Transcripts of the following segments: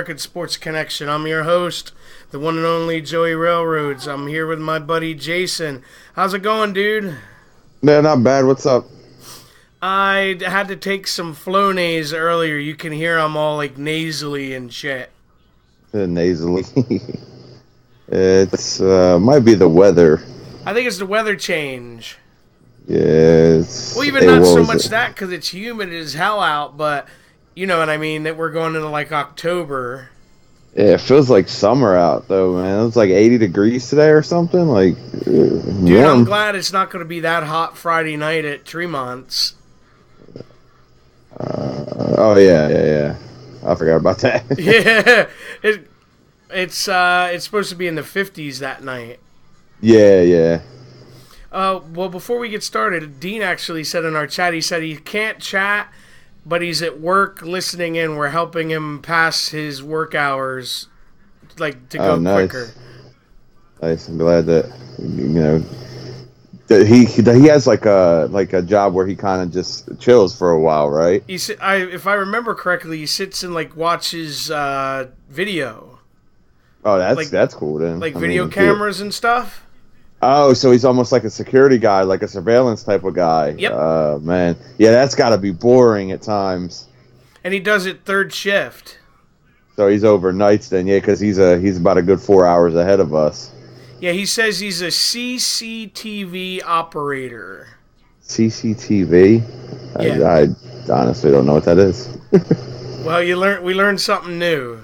American Sports Connection. I'm your host, the one and only Joey Railroads. I'm here with my buddy Jason. How's it going, dude? Yeah, not bad. What's up? I had to take some Flonase earlier. You can hear I'm all like nasally and shit. Nasally. It's might be the weather. I think it's the weather change. Yeah. Well, even not so much that because it's humid as hell out, but you know what I mean, that we're going into like October. Yeah, it feels like summer out though, man. It was like 80 degrees today or something. Like, dude, warm. I'm glad it's not going to be that hot Friday night at Tremont's. Oh yeah. I forgot about that. Yeah, it's supposed to be in the 50s that night. Yeah. Well, before we get started, Dean actually said in our chat, he said he can't chat, but he's at work listening in. We're helping him pass his work hours, like, to go quicker. Nice. I'm glad that, that he has like a job where he kind of just chills for a while, right? If I remember correctly, he sits and like watches video. Oh, that's cool then. Like video cameras and stuff. Oh, so he's almost like a security guy, like a surveillance type of guy. Yep. Man. Yeah, that's got to be boring at times. And he does it third shift. So he's overnights then, yeah, because he's about a good 4 hours ahead of us. Yeah, he says he's a CCTV operator. CCTV? Yeah. I honestly don't know what that is. Well, we learned something new.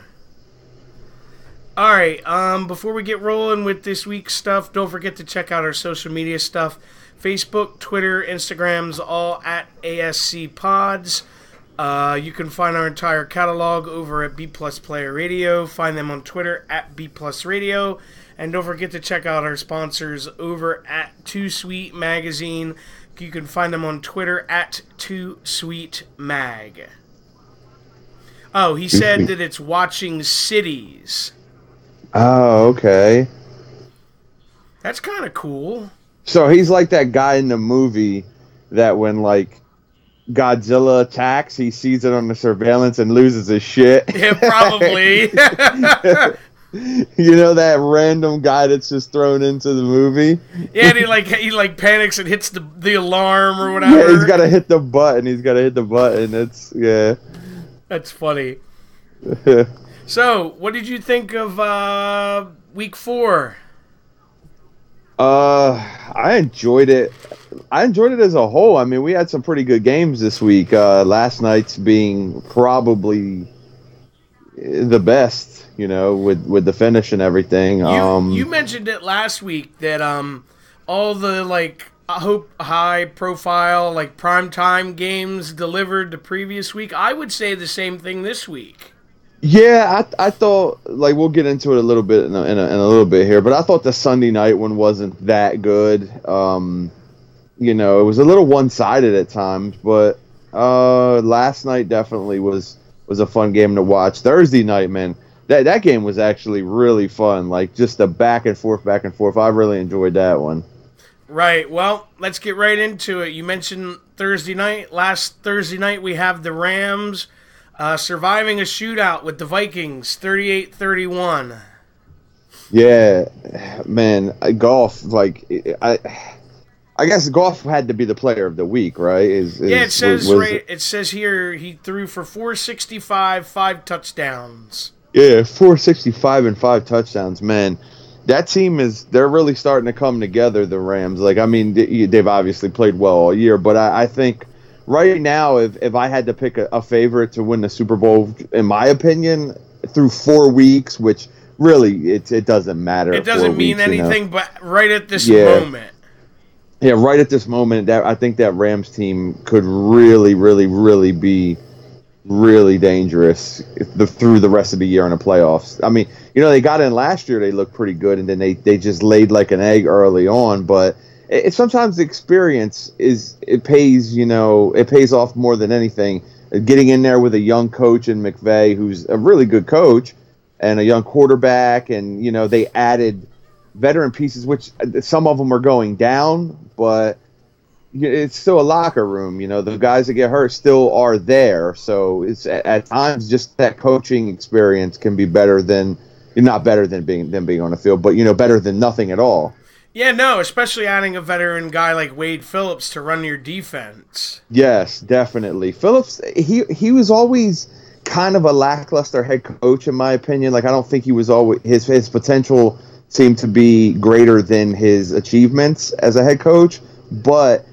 All right, before we get rolling with this week's stuff, don't forget to check out our social media stuff. Facebook, Twitter, Instagram's all at ASC Pods. You can find our entire catalog over at B Plus Player Radio. Find them on Twitter at B Plus Radio. And don't forget to check out our sponsors over at Too Sweet Magazine. You can find them on Twitter at Too Sweet Mag. Oh, he said that it's Watching Cities. Oh, okay. That's kind of cool. So he's like that guy in the movie that when, like, Godzilla attacks, he sees it on the surveillance and loses his shit. Yeah, probably. You know that random guy that's just thrown into the movie? Yeah, and he panics and hits the alarm or whatever. Yeah, he's got to hit the button. Yeah. That's funny. So, what did you think of week 4? I enjoyed it. I enjoyed it as a whole. I mean, we had some pretty good games this week. Last night's being probably the best, with the finish and everything. You mentioned it last week that all the high profile primetime games delivered the previous week. I would say the same thing this week. Yeah, I thought, we'll get into it a little bit in a little bit here, but I thought the Sunday night one wasn't that good. It was a little one-sided at times, but last night definitely was a fun game to watch. Thursday night, man, that game was actually really fun, just the back and forth. I really enjoyed that one. Right, well, let's get right into it. You mentioned Thursday night. Last Thursday night we have the Rams surviving a shootout with the Vikings, 38-31. Yeah, man, Goff, I guess Goff had to be the player of the week, right? It says here he threw for 465, 5 touchdowns. Yeah, 465 and 5 touchdowns, man. That team they're really starting to come together, the Rams. They've obviously played well all year, but I think right now, if I had to pick a favorite to win the Super Bowl, in my opinion, through 4 weeks, which really it doesn't matter. It doesn't mean anything, but right at this moment. Yeah, right at this moment, I think that Rams team could really, really, really be really dangerous through the rest of the year in the playoffs. I mean, they got in last year, they looked pretty good, and then they just laid like an egg early on, but sometimes the experience pays off more than anything. Getting in there with a young coach in McVay, who's a really good coach, and a young quarterback, and they added veteran pieces, which some of them are going down, but it's still a locker room. You know, the guys that get hurt still are there. So it's at times just that coaching experience can be better than not better than being on the field, but better than nothing at all. Yeah, no, especially adding a veteran guy like Wade Phillips to run your defense. Yes, definitely. Phillips, he was always kind of a lackluster head coach, in my opinion. Like, I don't think he was always his potential seemed to be greater than his achievements as a head coach. But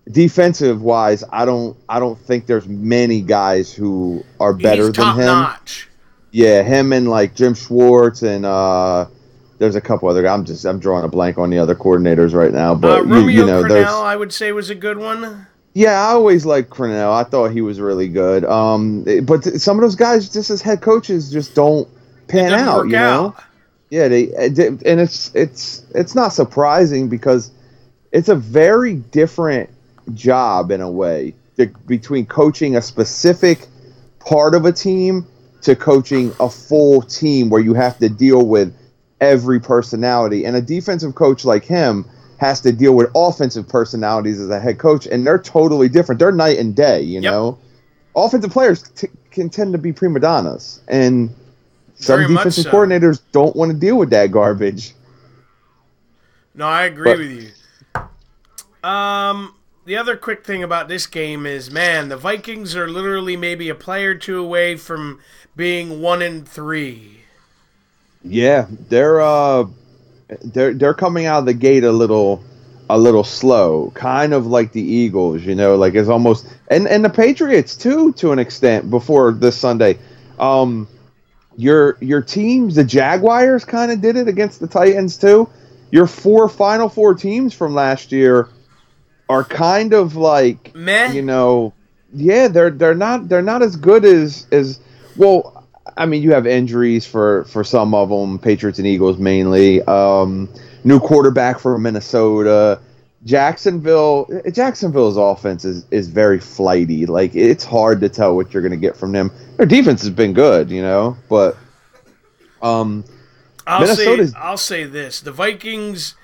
defensive wise, I don't think there's many guys who are better than him. Top-notch. Yeah, him and like Jim Schwartz and there's a couple other guys. I'm drawing a blank on the other coordinators right now, but Romeo Crennel, I would say, was a good one. Yeah, I always liked Crennel. I thought he was really good. But some of those guys, just as head coaches, just don't pan out. Work out. Yeah, and it's not surprising because it's a very different job in a way between coaching a specific part of a team to coaching a full team where you have to deal with every personality. And a defensive coach like him has to deal with offensive personalities as a head coach, and they're totally different. They're night and day, you know? Offensive players can tend to be prima donnas, and some defensive coordinators don't want to deal with that garbage. No, I agree with you. The other quick thing about this game is, man, the Vikings are literally maybe a play or two away from being 1-3. Yeah, they're coming out of the gate a little slow, kind of like the Eagles, like it's almost and the Patriots too, to an extent, before this Sunday. Your teams, the Jaguars, kind of did it against the Titans too. Your Final Four teams from last year are kind of like meh. Yeah, they're not as good as well. I mean, you have injuries for some of them, Patriots and Eagles mainly. New quarterback for Minnesota. Jacksonville's offense is very flighty. Like, it's hard to tell what you're going to get from them. Their defense has been good, but I'll say this. The Vikings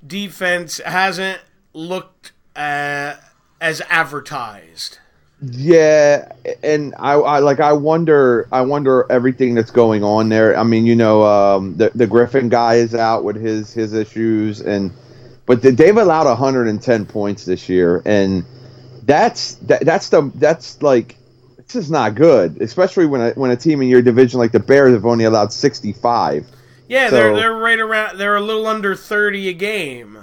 defense hasn't looked as advertised. Yeah, and I wonder everything that's going on there. I mean, the Griffin guy is out with his issues, but they've allowed 110 points this year, and that's like, it's just not good, especially when a team in your division like the Bears have only allowed 65. Yeah, they're right around. They're a little under 30 a game.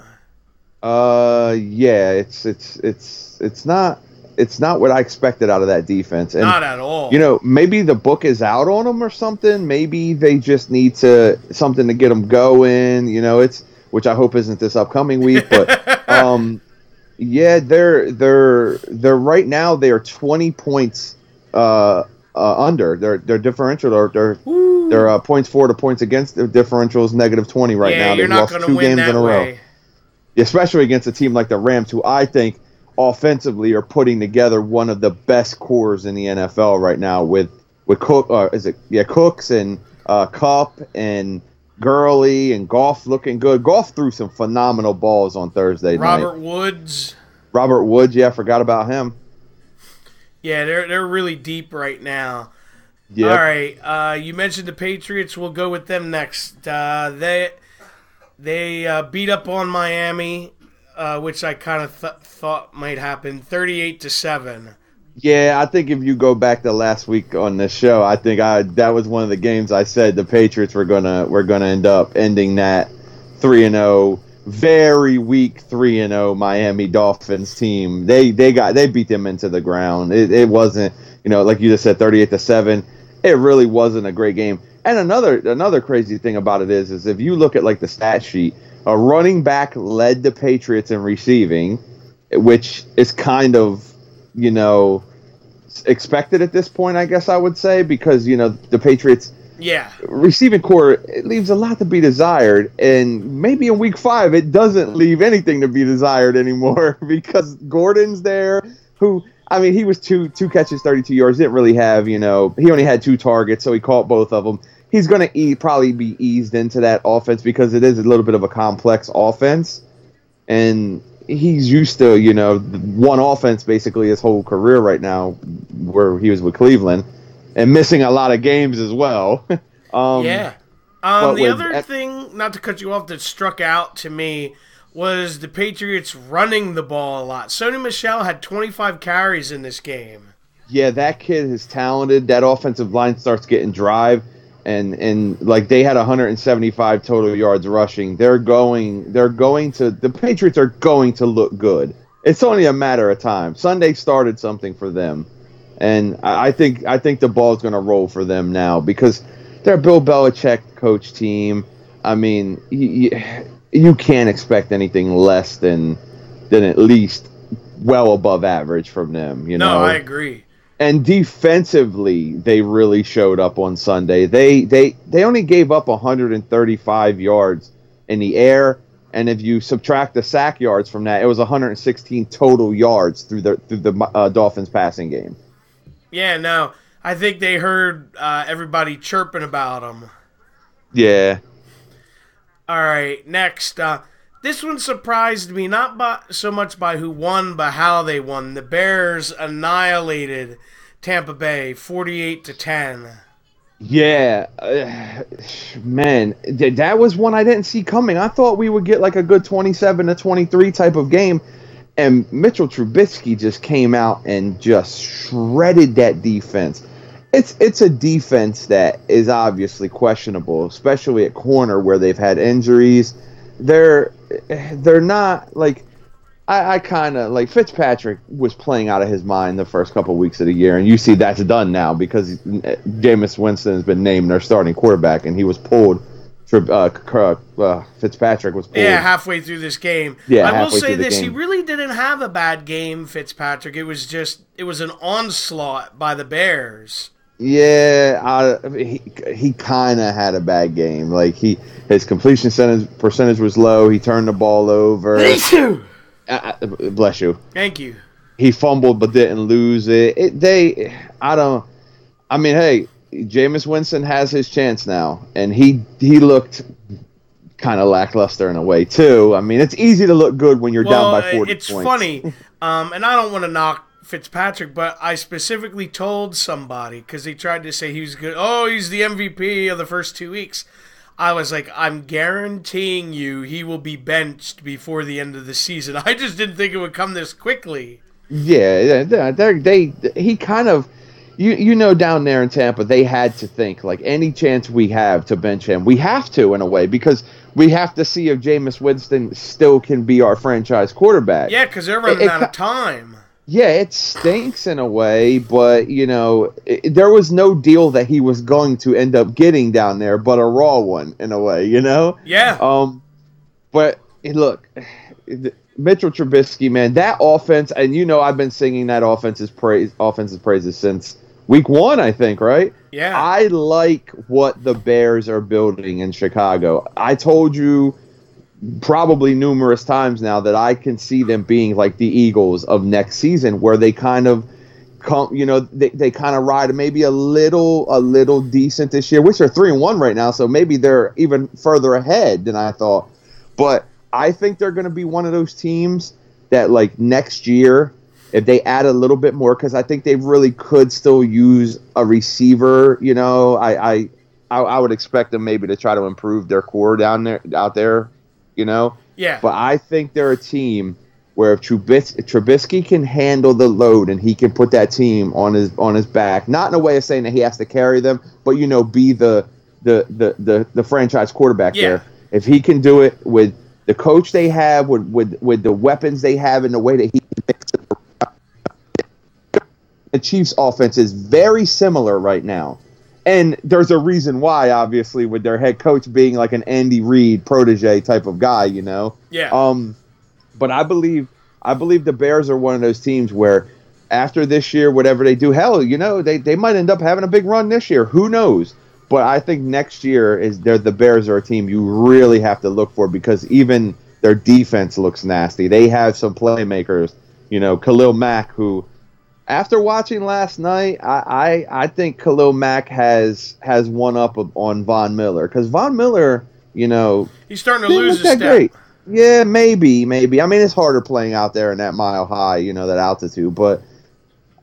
Yeah, it's not. It's not what I expected out of that defense. And, not at all. Maybe the book is out on them or something. Maybe they just need something to get them going. Which I hope isn't this upcoming week. But yeah, they're right now they are 20 points under. Their differential, their points for to points against the differential is -20 right now. You're not going to win that way. Especially against a team like the Rams, who I think offensively are putting together one of the best cores in the NFL right now with Cook, Cooks and Kupp and Gurley and Goff looking good. Goff threw some phenomenal balls on Thursday night. Robert Woods, yeah, I forgot about him. Yeah, they're really deep right now. Yep. All right, you mentioned the Patriots. We'll go with them next. They beat up on Miami, which I kind of thought might happen, 38-7. Yeah, I think if you go back to last week on this show, I think that was one of the games I said the Patriots were gonna end up ending that 3-0, very weak 3-0 Miami Dolphins team. They beat them into the ground. It wasn't, like you just said, 38-7. It really wasn't a great game. And another crazy thing about it is if you look at like the stat sheet, a running back led the Patriots in receiving, which is kind of, expected at this point, I guess I would say, because, the Patriots receiving core, it leaves a lot to be desired. And maybe in week 5, it doesn't leave anything to be desired anymore because Gordon's there, who, I mean, he was two catches, 32 yards, didn't really have, he only had 2 targets, so he caught both of them. He's going to probably be eased into that offense because it is a little bit of a complex offense. And he's used to, one offense basically his whole career right now, where he was with Cleveland, and missing a lot of games as well. Yeah. The other thing, not to cut you off, that struck out to me was the Patriots running the ball a lot. Sony Michel had 25 carries in this game. Yeah, that kid is talented. That offensive line starts getting drive, and like they had 175 total yards rushing. The Patriots are going to look good. It's only a matter of time. Sunday started something for them, and I think the ball's going to roll for them now because they're Bill Belichick coach team. I mean, you can't expect anything less than at least well above average from them. No, I agree. And defensively, they really showed up on Sunday. They only gave up 135 yards in the air, and if you subtract the sack yards from that, it was 116 total yards through the Dolphins passing game. Yeah, no, I think they heard everybody chirping about them. Yeah. All right, next. This one surprised me, not so much by who won, but how they won. The Bears annihilated Tampa Bay 48-10. Yeah, man, that was one I didn't see coming. I thought we would get like a good 27-23 type of game, and Mitchell Trubisky just came out and just shredded that defense. It's a defense that is obviously questionable, especially at corner where they've had injuries. They're not like I kind of like Fitzpatrick was playing out of his mind the first couple of weeks of the year, and you see that's done now because Jameis Winston has been named their starting quarterback, and he was pulled. Fitzpatrick was pulled. Yeah, halfway through this game. Yeah, I will say this: he really didn't have a bad game, Fitzpatrick. It was an onslaught by the Bears. Yeah, he kind of had a bad game. Like his completion percentage was low. He turned the ball over. Me too. Bless you. Thank you. He fumbled but didn't lose it. Hey, Jameis Winston has his chance now, and he looked kind of lackluster in a way too. I mean, it's easy to look good when you're down by 40 points. It's funny, and I don't want to knock Fitzpatrick, but I specifically told somebody because they tried to say he was good. Oh, he's the MVP of the first 2 weeks. I was like, I'm guaranteeing you he will be benched before the end of the season. I just didn't think it would come this quickly. Yeah, he kind of, down there in Tampa, they had to think like any chance we have to bench him, we have to in a way because we have to see if Jameis Winston still can be our franchise quarterback. Yeah, because they're running out of time. Yeah, it stinks in a way, but, there was no deal that he was going to end up getting down there, but a raw one in a way, Yeah. But, look, Mitchell Trubisky, man, that offense, and I've been singing that offense's praises since week 1, I think, right? Yeah. I like what the Bears are building in Chicago. I told you probably numerous times now that I can see them being like the Eagles of next season, where they kind of come, they kind of ride maybe a little decent this year, which are 3-1 right now, so maybe they're even further ahead than I thought. But I think they're going to be one of those teams that like next year, if they add a little bit more, because I think they really could still use a receiver. I would expect them maybe to try to improve their core out there. Yeah. But I think they're a team where if Trubisky can handle the load and he can put that team on his back, not in a way of saying that he has to carry them, but be the franchise quarterback there. If he can do it with the coach they have, with the weapons they have, and the way that he makes it, the Chiefs' offense is very similar right now. And there's a reason why, obviously, with their head coach being like an Andy Reid protege type of guy, Yeah. But I believe the Bears are one of those teams where after this year, whatever they do, hell, they might end up having a big run this year. Who knows? But I think next year the Bears are a team you really have to look for because even their defense looks nasty. They have some playmakers, Khalil Mack, who. After watching last night, I think Khalil Mack has one up on Von Miller because Von Miller, he's starting to lose his step. Great. Yeah, maybe. I mean, it's harder playing out there in that mile high, that altitude. But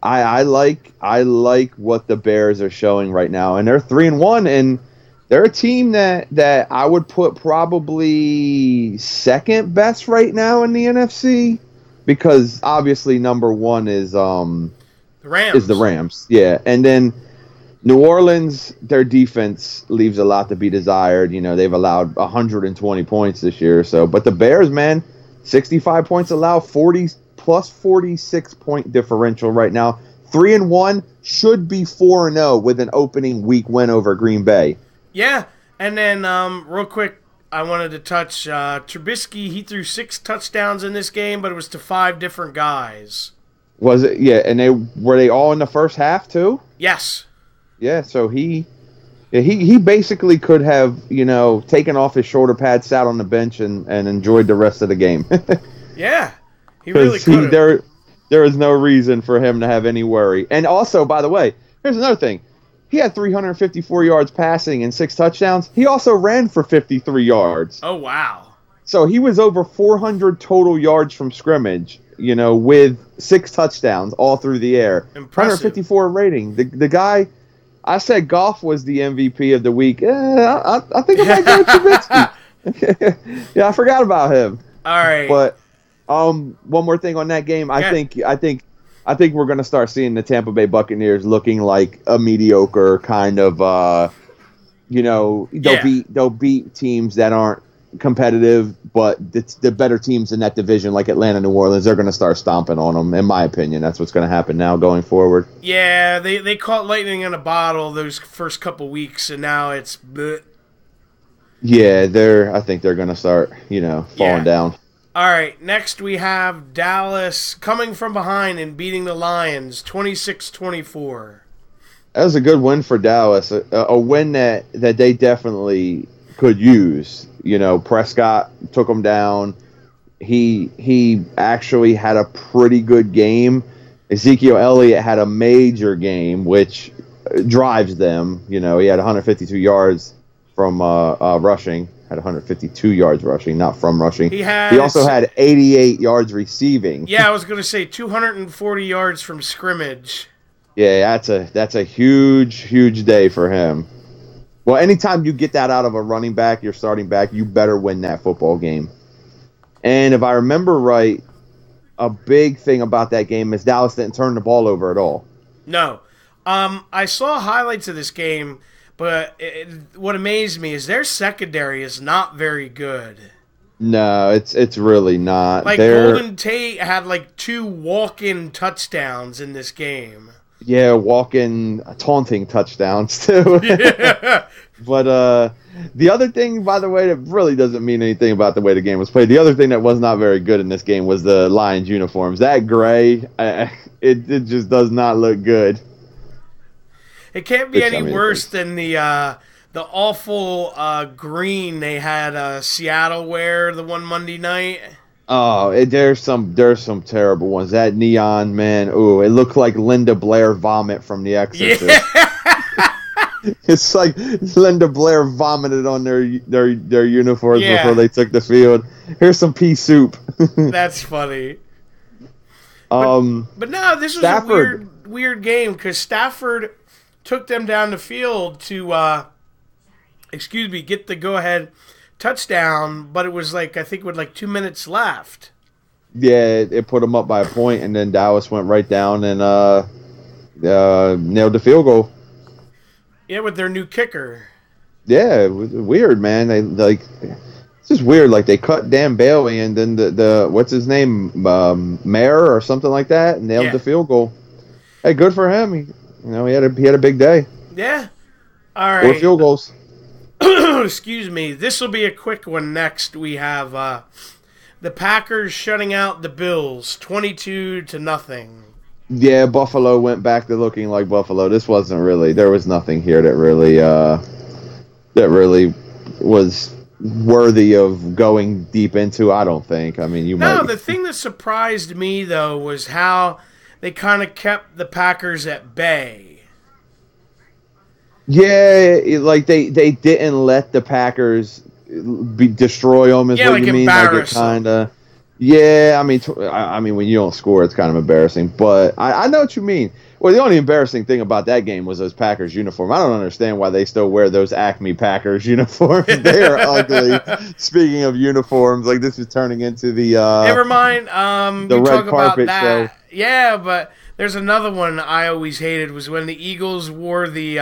I like what the Bears are showing right now, and they're 3-1, and they're a team that I would put probably second best right now in the NFC, because obviously number one The Rams. is the Rams, yeah, and then New Orleans, their defense leaves a lot to be desired. They've allowed 120 points this year or so. But the Bears, man, 65 points allowed, 40 plus 46 point differential right now. 3-1, should be 4-0 with an opening week win over Green Bay. Yeah, and then real quick, I wanted to touch Trubisky. He threw 6 touchdowns in this game, but it was to 5 different guys. Was it? Yeah, and were they all in the first half too? Yes. Yeah, so he basically could have, taken off his shoulder pad, sat on the bench, and enjoyed the rest of the game. Yeah, he really could have. There is no reason for him to have any worry. And also, by the way, here's another thing. He had 354 yards passing and 6 touchdowns. He also ran for 53 yards. Oh, wow. So he was over 400 total yards from scrimmage, with 6 touchdowns all through the air. Impressive. 154 rating. The guy... I said Goff was the MVP of the week. I think I might go with Trubisky. Yeah, I forgot about him. All right. But one more thing on that game. I think we're going to start seeing the Tampa Bay Buccaneers looking like a mediocre kind of. They'll beat teams that aren't competitive, but it's the better teams in that division, like Atlanta, New Orleans, they're going to start stomping on them. In my opinion, that's what's going to happen now going forward. Yeah, they caught lightning in a bottle those first couple weeks, and now it's. Bleh. Yeah, I think they're going to start, falling down. All right, next we have Dallas coming from behind and beating the Lions 26-24. That was a good win for Dallas, a win that they definitely could use. Prescott took him down. He actually had a pretty good game. Ezekiel Elliott had a major game, which drives them. He had 152 yards from rushing. Had 152 yards rushing, not from rushing. He also had 88 yards receiving. Yeah, I was going to say 240 yards from scrimmage. Yeah, that's a huge day for him. Well, anytime you get that out of a running back, your starting back, you better win that football game. And if I remember right, a big thing about that game is Dallas didn't turn the ball over at all. No. I saw highlights of this game, but what amazed me is their secondary is not very good. No, it's really not. Like, Golden Tate had 2 walk-in touchdowns in this game. Yeah, walking, taunting touchdowns, too. Yeah. But the other thing, by the way, that really doesn't mean anything about the way the game was played. The other thing that was not very good in this game was the Lions uniforms. That gray, it just does not look good. It can't be any worse than the awful green they had Seattle wear the one Monday night. Oh, there's some terrible ones. That neon, man. Ooh, it looked like Linda Blair vomit from The Exorcist. Yeah. It's like Linda Blair vomited on their uniforms before they took the field. Here's some pea soup. That's funny. But no, this was Stafford. A weird game because Stafford took them down the field to, get the go-ahead touchdown, but it was I think with 2 minutes left. Yeah, it put them up by a point, and then Dallas went right down and nailed the field goal. Yeah, with their new kicker. Yeah, it was weird, man. They it's just weird. They cut Dan Bailey, and then the what's his name, Mayer or something like that, nailed the field goal. Hey, good for him. He had a big day. Yeah. All right. 4 field goals. Excuse me. This will be a quick one. Next, we have the Packers shutting out the Bills, 22-0. Yeah, Buffalo went back to looking like Buffalo. This wasn't really. There was nothing here that really was worthy of going deep into. I don't think. I mean, the thing that surprised me though was how they kind of kept the Packers at bay. Yeah, they didn't let the Packers destroy them is what like you mean. Like it kind of. Yeah, I mean, when you don't score, it's kind of embarrassing. But I know what you mean. Well, the only embarrassing thing about that game was those Packers uniform. I don't understand why they still wear those Acme Packers uniforms. They are ugly. Speaking of uniforms, like this is turning into the never mind. The red carpet show. Yeah, but there's another one I always hated was when the Eagles wore the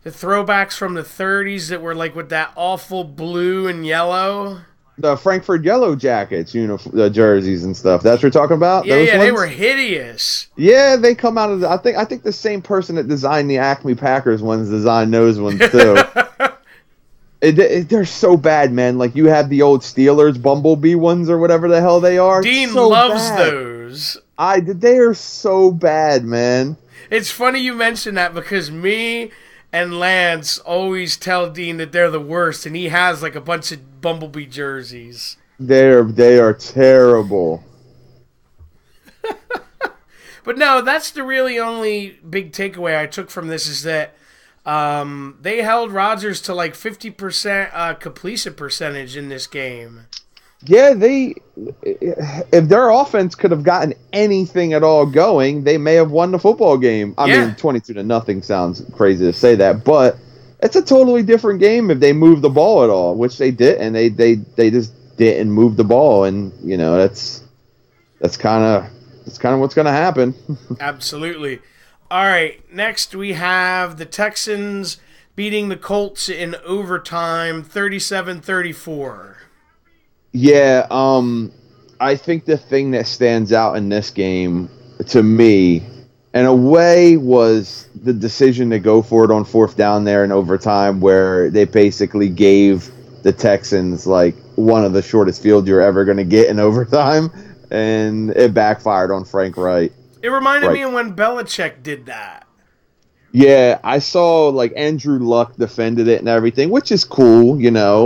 throwbacks from the 30s that were like with that awful blue and yellow. The Frankfurt Yellow Jackets, the jerseys and stuff. That's what you're talking about? Yeah, those ones? They were hideous. Yeah, they come out of I think the same person that designed the Acme Packers ones designed those ones too. They're so bad, man. Like, you have the old Steelers Bumblebee ones or whatever the hell they are. Dean so loves bad. Those. They are so bad, man. It's funny you mention that because me and Lance always tell Dean that they're the worst, and he has like a bunch of Bumblebee jerseys. They are terrible. But no, that's the really only big takeaway I took from this is that they held Rodgers to like 50% completion percentage in this game. Yeah, if their offense could have gotten anything at all going, they may have won the football game. I mean, 22-0 sounds crazy to say that, but it's a totally different game if they move the ball at all, which they did, and they just didn't move the ball, and that's kind of what's going to happen. Absolutely. All right, next we have the Texans beating the Colts in overtime, 37-34. Yeah, I think the thing that stands out in this game, to me, in a way, was the decision to go for it on fourth down there in overtime, where they basically gave the Texans, like, one of the shortest fields you're ever going to get in overtime, and it backfired on Frank Wright. It reminded me of when Belichick did that. Yeah, I saw like Andrew Luck defended it and everything, which is cool,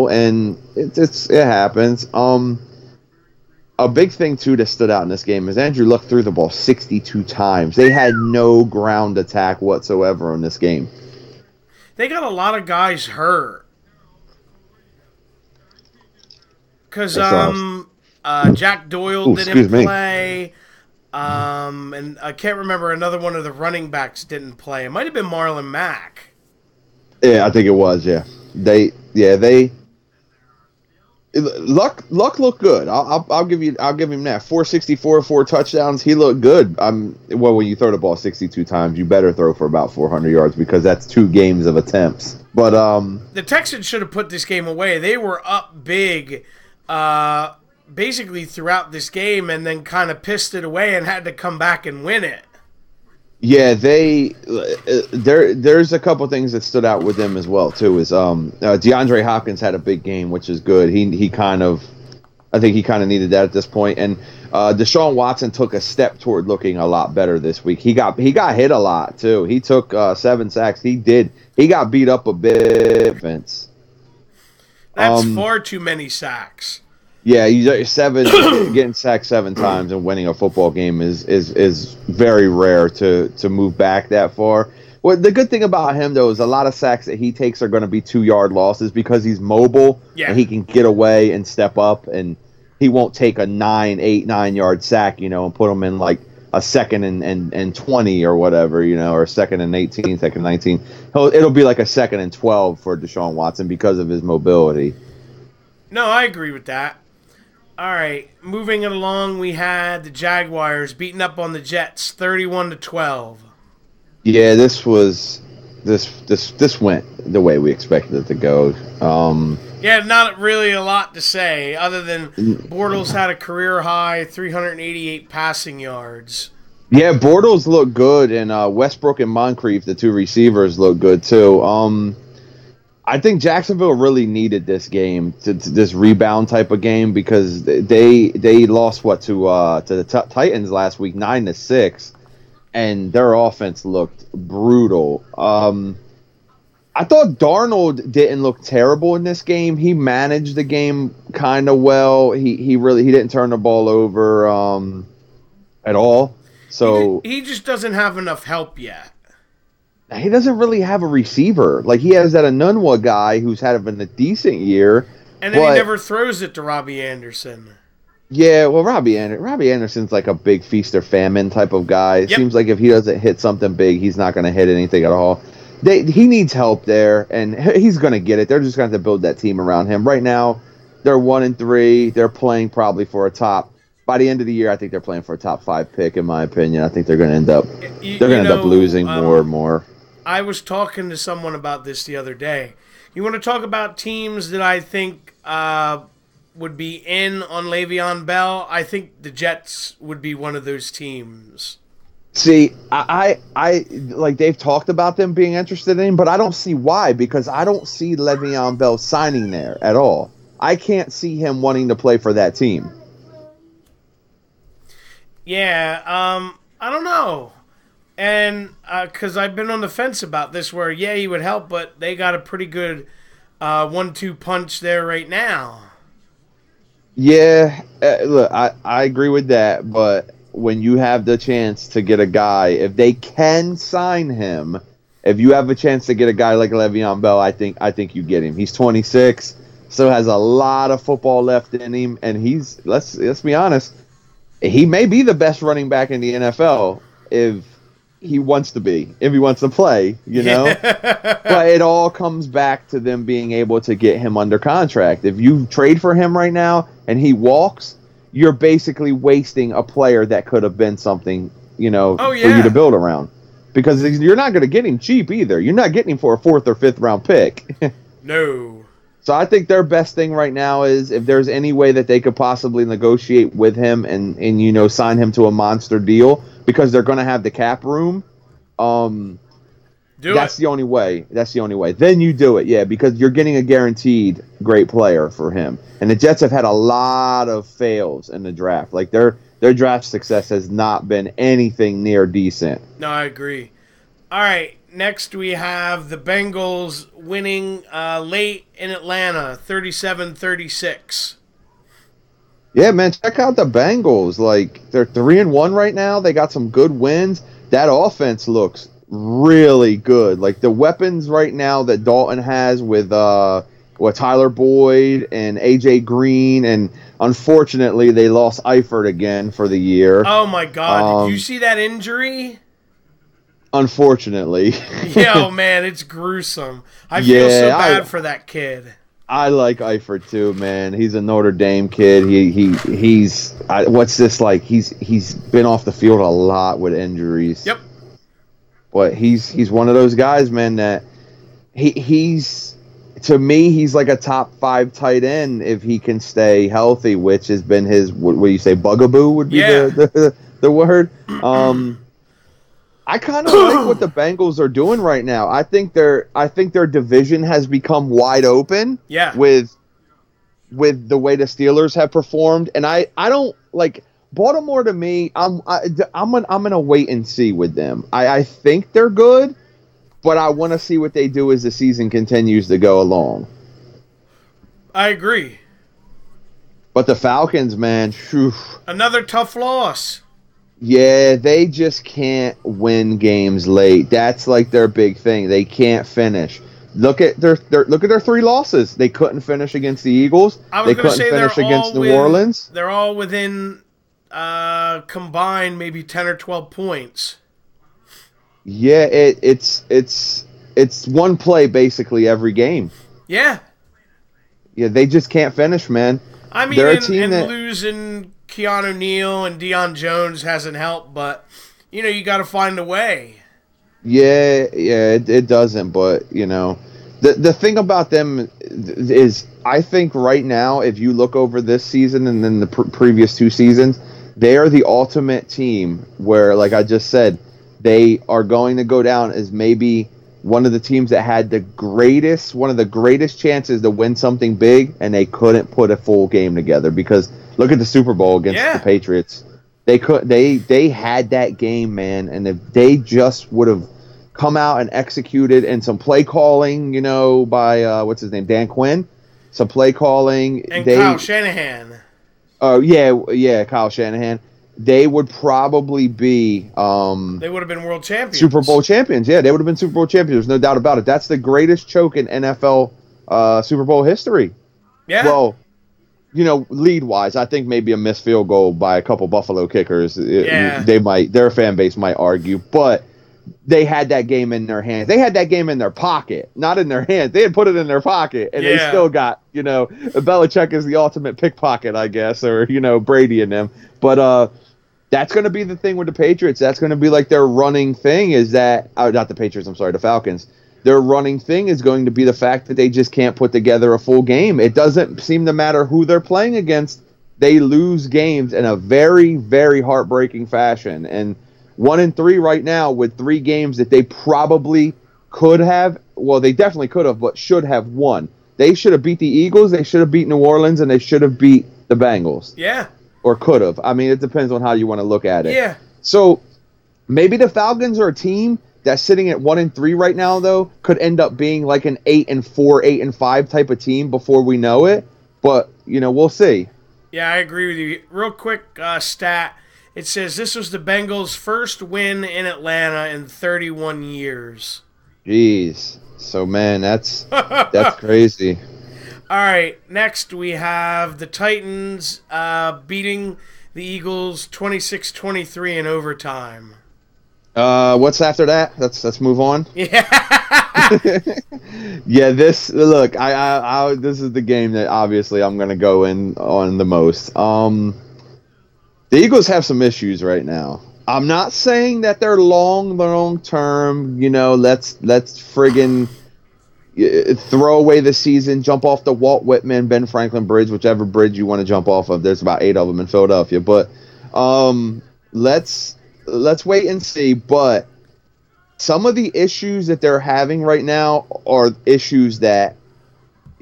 and it happens. A big thing too that stood out in this game is Andrew Luck threw the ball 62 times. They had no ground attack whatsoever in this game. They got a lot of guys hurt. Because Jack Doyle didn't play. And I can't remember, another one of the running backs didn't play. It might have been Marlon Mack. Yeah, I think it was. Yeah, Luck looked good. I'll give him that. 464, 4 touchdowns. He looked good. Well, when you throw the ball 62 times, you better throw for about 400 yards because that's 2 games of attempts. But the Texans should have put this game away. They were up big. Basically throughout this game, and then kind of pissed it away and had to come back and win it. Yeah, there's a couple things that stood out with them as well too. Is DeAndre Hopkins had a big game, which is good. I think he kind of needed that at this point. And Deshaun Watson took a step toward looking a lot better this week. He got hit a lot too. He took 7 sacks. He got beat up a bit. Vince. That's far too many sacks. Yeah, getting sacked 7 times and winning a football game is very rare to move back that far. Well, the good thing about him though is a lot of sacks that he takes are going to be 2-yard losses because he's mobile and he can get away and step up, and he won't take a 9-yard sack, and put him in like a 2nd and 20 or whatever, or 2nd and 18, 2nd and 19. It'll be like a 2nd and 12 for Deshaun Watson because of his mobility. No, I agree with that. All right, moving it along, we had the Jaguars beating up on the Jets, 31-12. Yeah, this went the way we expected it to go. Yeah, not really a lot to say other than Bortles had a career high 388 passing yards. Yeah, Bortles looked good, and Westbrook and Moncrief, the 2 receivers, looked good too. I think Jacksonville really needed this game, to this rebound type of game, because they lost to the Titans last week 9-6, and their offense looked brutal. I thought Darnold didn't look terrible in this game. He managed the game kind of well. He didn't turn the ball over at all. So he just doesn't have enough help yet. He doesn't really have a receiver. Like, he has that Anunwa guy who's having a decent year, And then he never throws it to Robbie Anderson. Yeah, well, Robbie Anderson's like a big feast or famine type of guy. It seems like if he doesn't hit something big, he's not going to hit anything at all. He needs help there, and he's going to get it. They're just going to have to build that team around him. Right now, they're 1-3. They're playing probably for a top. By the end of the year, I think they're playing for a top 5 pick. In my opinion, I think they're going to end up. They're going to end up losing more and more. I was talking to someone about this the other day. You want to talk about teams that I think would be in on Le'Veon Bell? I think the Jets would be one of those teams. See, I like they've talked about them being interested in him, but I don't see why, because I don't see Le'Veon Bell signing there at all. I can't see him wanting to play for that team. Yeah, I don't know. And because I've been on the fence about this where, yeah, he would help, but they got a pretty good 1-2 punch there right now. Yeah, look, I agree with that, but when you have the chance to get a guy, if they can sign him, if you have a chance to get a guy like Le'Veon Bell, I think you get him. He's 26, still has a lot of football left in him, and he's let's be honest, he may be the best running back in the NFL if he wants to be, if he wants to play, you know. But it all comes back to them being able to get him under contract. If you trade for him right now and he walks, you're basically wasting a player that could have been something, you know, for you to build around. Because you're not going to get him cheap either. You're not getting him for a 4th or 5th round pick. No. So I think their best thing right now is if there's any way that they could possibly negotiate with him and you know, sign him to a monster deal, because they're going to have the cap room. That's the only way. That's the only way. Then you do it, yeah, because you're getting a guaranteed great player for him. And the Jets have had a lot of fails in the draft. Like their draft success has not been anything near decent. No, I agree. All right, next we have the Bengals winning late in Atlanta, 37-36. Yeah, man, check out the Bengals. Like, they're 3-1 right now. They got some good wins. That offense looks really good. Like, the weapons right now that Dalton has with Tyler Boyd and A.J. Green, and unfortunately they lost Eifert again for the year. Oh, my God. Did you see that injury? Unfortunately. Yeah, oh, man, it's gruesome. I feel so bad for that kid. I like Eifert too, man. He's a Notre Dame kid. He's what's this like? He's been off the field a lot with injuries. Yep. But he's one of those guys, man, that he's to me he's like a top 5 tight end if he can stay healthy, which has been his what do you say, bugaboo would be the word. I kind of like what the Bengals are doing right now. I think their division has become wide open. Yeah. With the way the Steelers have performed, and I don't like Baltimore. To me, I'm gonna wait and see with them. I think they're good, but I want to see what they do as the season continues to go along. I agree. But the Falcons, man, whew. Another tough loss. Yeah, they just can't win games late. That's like their big thing. They can't finish. Look at their 3 losses. They couldn't finish against the Eagles. They couldn't finish against New Orleans. They're all within combined maybe 10 or 12 points. Yeah, it's one play basically every game. Yeah. Yeah, they just can't finish, man. I mean, and losing Keanu Neal and Deion Jones hasn't helped, but, you know, you got to find a way. Yeah, it doesn't, but, you know, the thing about them is I think right now, if you look over this season and then the previous 2 seasons, they are the ultimate team where, like I just said, they are going to go down as maybe one of the teams that had one of the greatest chances to win something big, and they couldn't put a full game together. Because look at the Super Bowl against the Patriots. They had that game, man, and if they just would have come out and executed, and some play calling, you know, by what's his name, Dan Quinn, some play calling, and Kyle Shanahan. Oh yeah, Kyle Shanahan. They would probably be they would have been world champions. Super Bowl champions. Yeah, they would have been Super Bowl champions. There's no doubt about it. That's the greatest choke in NFL Super Bowl history. Yeah. Well, lead wise, I think maybe a missed field goal by a couple Buffalo kickers. Yeah. Their fan base might argue, but they had that game in their hands. They had that game in their pocket, not in their hands. They had put it in their pocket, and they still got, Belichick is the ultimate pickpocket, I guess, or, Brady and them. But that's going to be the thing with the Patriots. That's going to be like their running thing is that, not the Patriots, I'm sorry, the Falcons. Their running thing is going to be the fact that they just can't put together a full game. It doesn't seem to matter who they're playing against. They lose games in a very, very heartbreaking fashion. And 1-3 right now with 3 games that they probably could have, well, they definitely could have, but should have won. They should have beat the Eagles, they should have beat New Orleans, and they should have beat the Bengals. Yeah. Or could have. I mean, it depends on how you want to look at it. Yeah. So maybe the Falcons are a team that's sitting at 1-3 right now, though, could end up being like an 8-4, 8-5 type of team before we know it. But, we'll see. Yeah, I agree with you. Real quick stat. It says this was the Bengals' first win in Atlanta in 31 years. Jeez. So, man, that's crazy. All right, next we have the Titans beating the Eagles 26-23 in overtime. What's after that? Let's move on. Yeah. Yeah, this is the game that obviously I'm gonna go in on the most. The Eagles have some issues right now. I'm not saying that they're long term. Let's friggin' throw away the season, jump off the Walt Whitman, Ben Franklin bridge, whichever bridge you want to jump off of. There's about 8 of them in Philadelphia, but let's wait and see. But some of the issues that they're having right now are issues that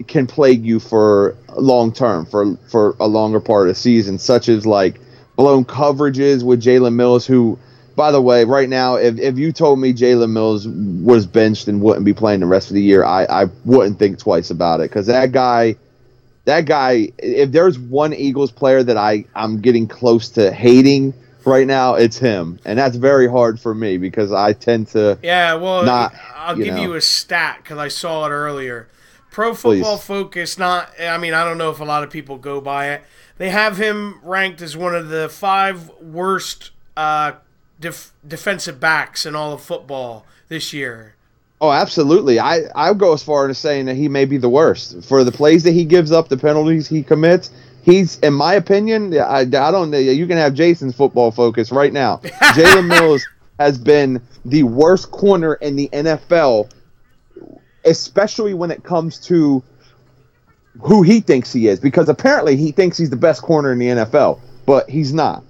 can plague you for long term, for a longer part of the season, such as like blown coverages with Jalen Mills, who, by the way, right now, if you told me Jalen Mills was benched and wouldn't be playing the rest of the year, I wouldn't think twice about it, because that guy, if there's one Eagles player that I'm getting close to hating right now, it's him. And that's very hard for me because I tend to I'll give you a stat because I saw it earlier. Pro Football Focus, I don't know if a lot of people go by it. They have him ranked as one of the 5 worst defensive backs in all of football this year. Oh, absolutely. I'll go as far as saying that he may be the worst. For the plays that he gives up, the penalties he commits, he's, in my opinion, I don't know. You can have Jason's Football Focus right now. Jalen Mills has been the worst corner in the NFL, especially when it comes to who he thinks he is, because apparently he thinks he's the best corner in the NFL, but he's not.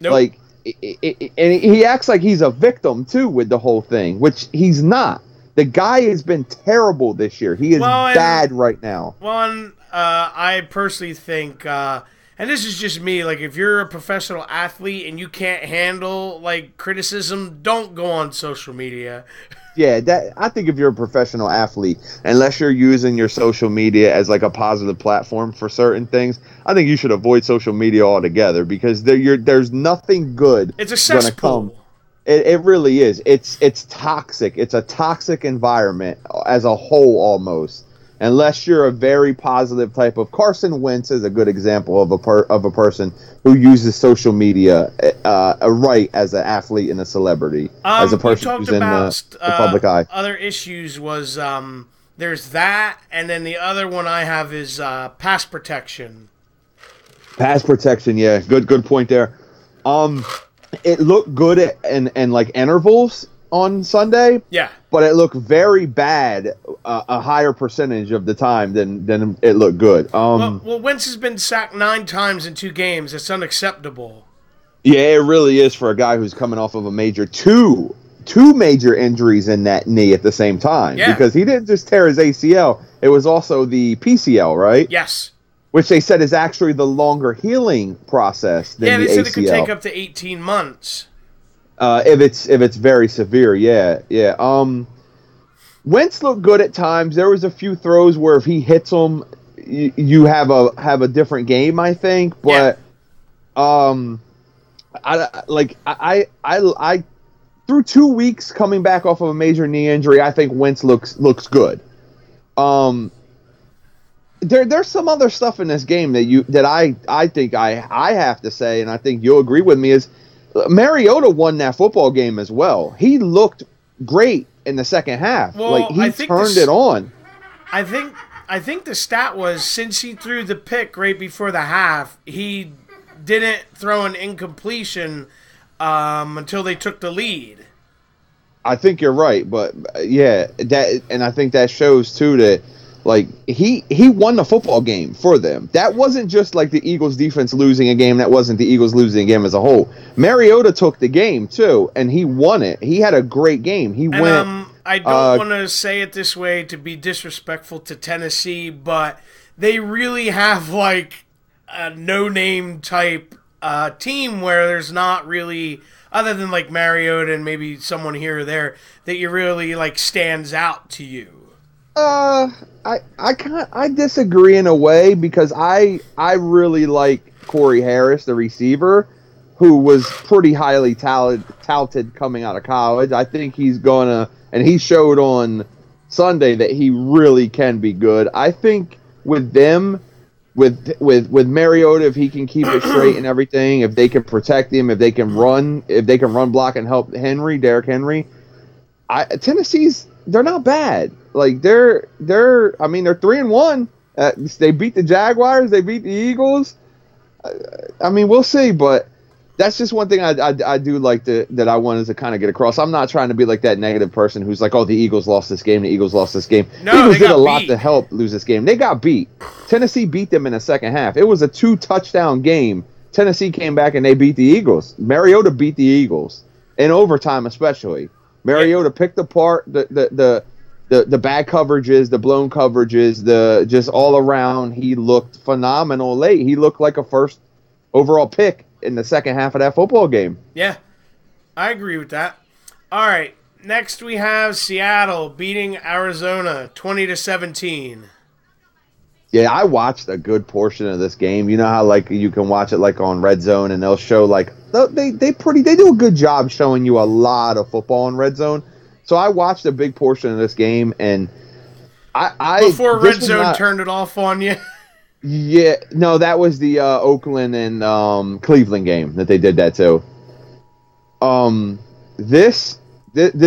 Nope. Like, and he acts like he's a victim too with the whole thing, which he's not. The guy has been terrible this year. He is bad right now. Well, and I personally think, and this is just me, like if you're a professional athlete and you can't handle like criticism, don't go on social media. Yeah, I think if you're a professional athlete, unless you're using your social media as like a positive platform for certain things, I think you should avoid social media altogether, because there's nothing good. It's a cesspool. It really is. It's toxic. It's a toxic environment as a whole almost. Unless you're a very positive type of. Carson Wentz is a good example of a person who uses social media right as an athlete and a celebrity, as a person who's in the public eye. Other issues was there's that, and then the other one I have is pass protection. Pass protection, yeah, good point there. It looked good in like intervals on Sunday. Yeah. But it looked very bad a higher percentage of the time than it looked good. Well, Wentz has been sacked 9 times in 2 games. It's unacceptable. Yeah, it really is for a guy who's coming off of a major two major injuries in that knee at the same time. Yeah. Because he didn't just tear his ACL. It was also the PCL, right? Yes. Which they said is actually the longer healing process than the ACL. Yeah, they said it could take up to 18 months. If it's very severe, yeah. Wentz looked good at times. There was a few throws where if he hits them, you have a different game, I think. But I through 2 weeks coming back off of a major knee injury, I think Wentz looks good. there's some other stuff in this game that I think I have to say, and I think you'll agree with me, is Mariota won that football game as well. He looked great in the second half. Well, like he turned it on. I think the stat was, since he threw the pick right before the half, he didn't throw an incompletion until they took the lead. I think you're right, but yeah, and I think that shows too that like he won the football game for them. That wasn't just like the Eagles defense losing a game. That wasn't the Eagles losing a game as a whole. Mariota took the game too, and he won it. He had a great game. I don't want to say it this way to be disrespectful to Tennessee, but they really have like a no-name type team where there's not really, other than like Mariota and maybe someone here or there, that you really like stands out to you. I disagree in a way, because I really like Corey Harris, the receiver, who was pretty highly touted coming out of college. I think he's gonna, and he showed on Sunday that he really can be good. I think with them, with Mariota, if he can keep it straight and everything, if they can protect him, if they can run block and help Derrick Henry, Tennessee's, they're not bad. Like they're 3-1. They beat the Jaguars. They beat the Eagles. I mean, we'll see, but that's just one thing I do like that I wanted to kind of get across. I'm not trying to be like that negative person who's like, oh, the Eagles lost this game. The Eagles lost this game. No, the Eagles did a lot beat. to help lose this game. They got beat. Tennessee beat them in the second half. It was a 2-touchdown game. Tennessee came back and they beat the Eagles. Mariota beat the Eagles in overtime, especially. Mariota picked apart the bad coverages, the blown coverages, the just all around. He looked phenomenal late. He looked like a first overall pick in the second half of that football game. Yeah, I agree with that. All right, next we have Seattle beating Arizona 20-17. Yeah, I watched a good portion of this game. You know how like you can watch it like on Red Zone, and they'll show like they do a good job showing you a lot of football on Red Zone. So I watched a big portion of this game, and I before Red Zone turned it off on you. Yeah, no, that was the Oakland and Cleveland game that they did that too. This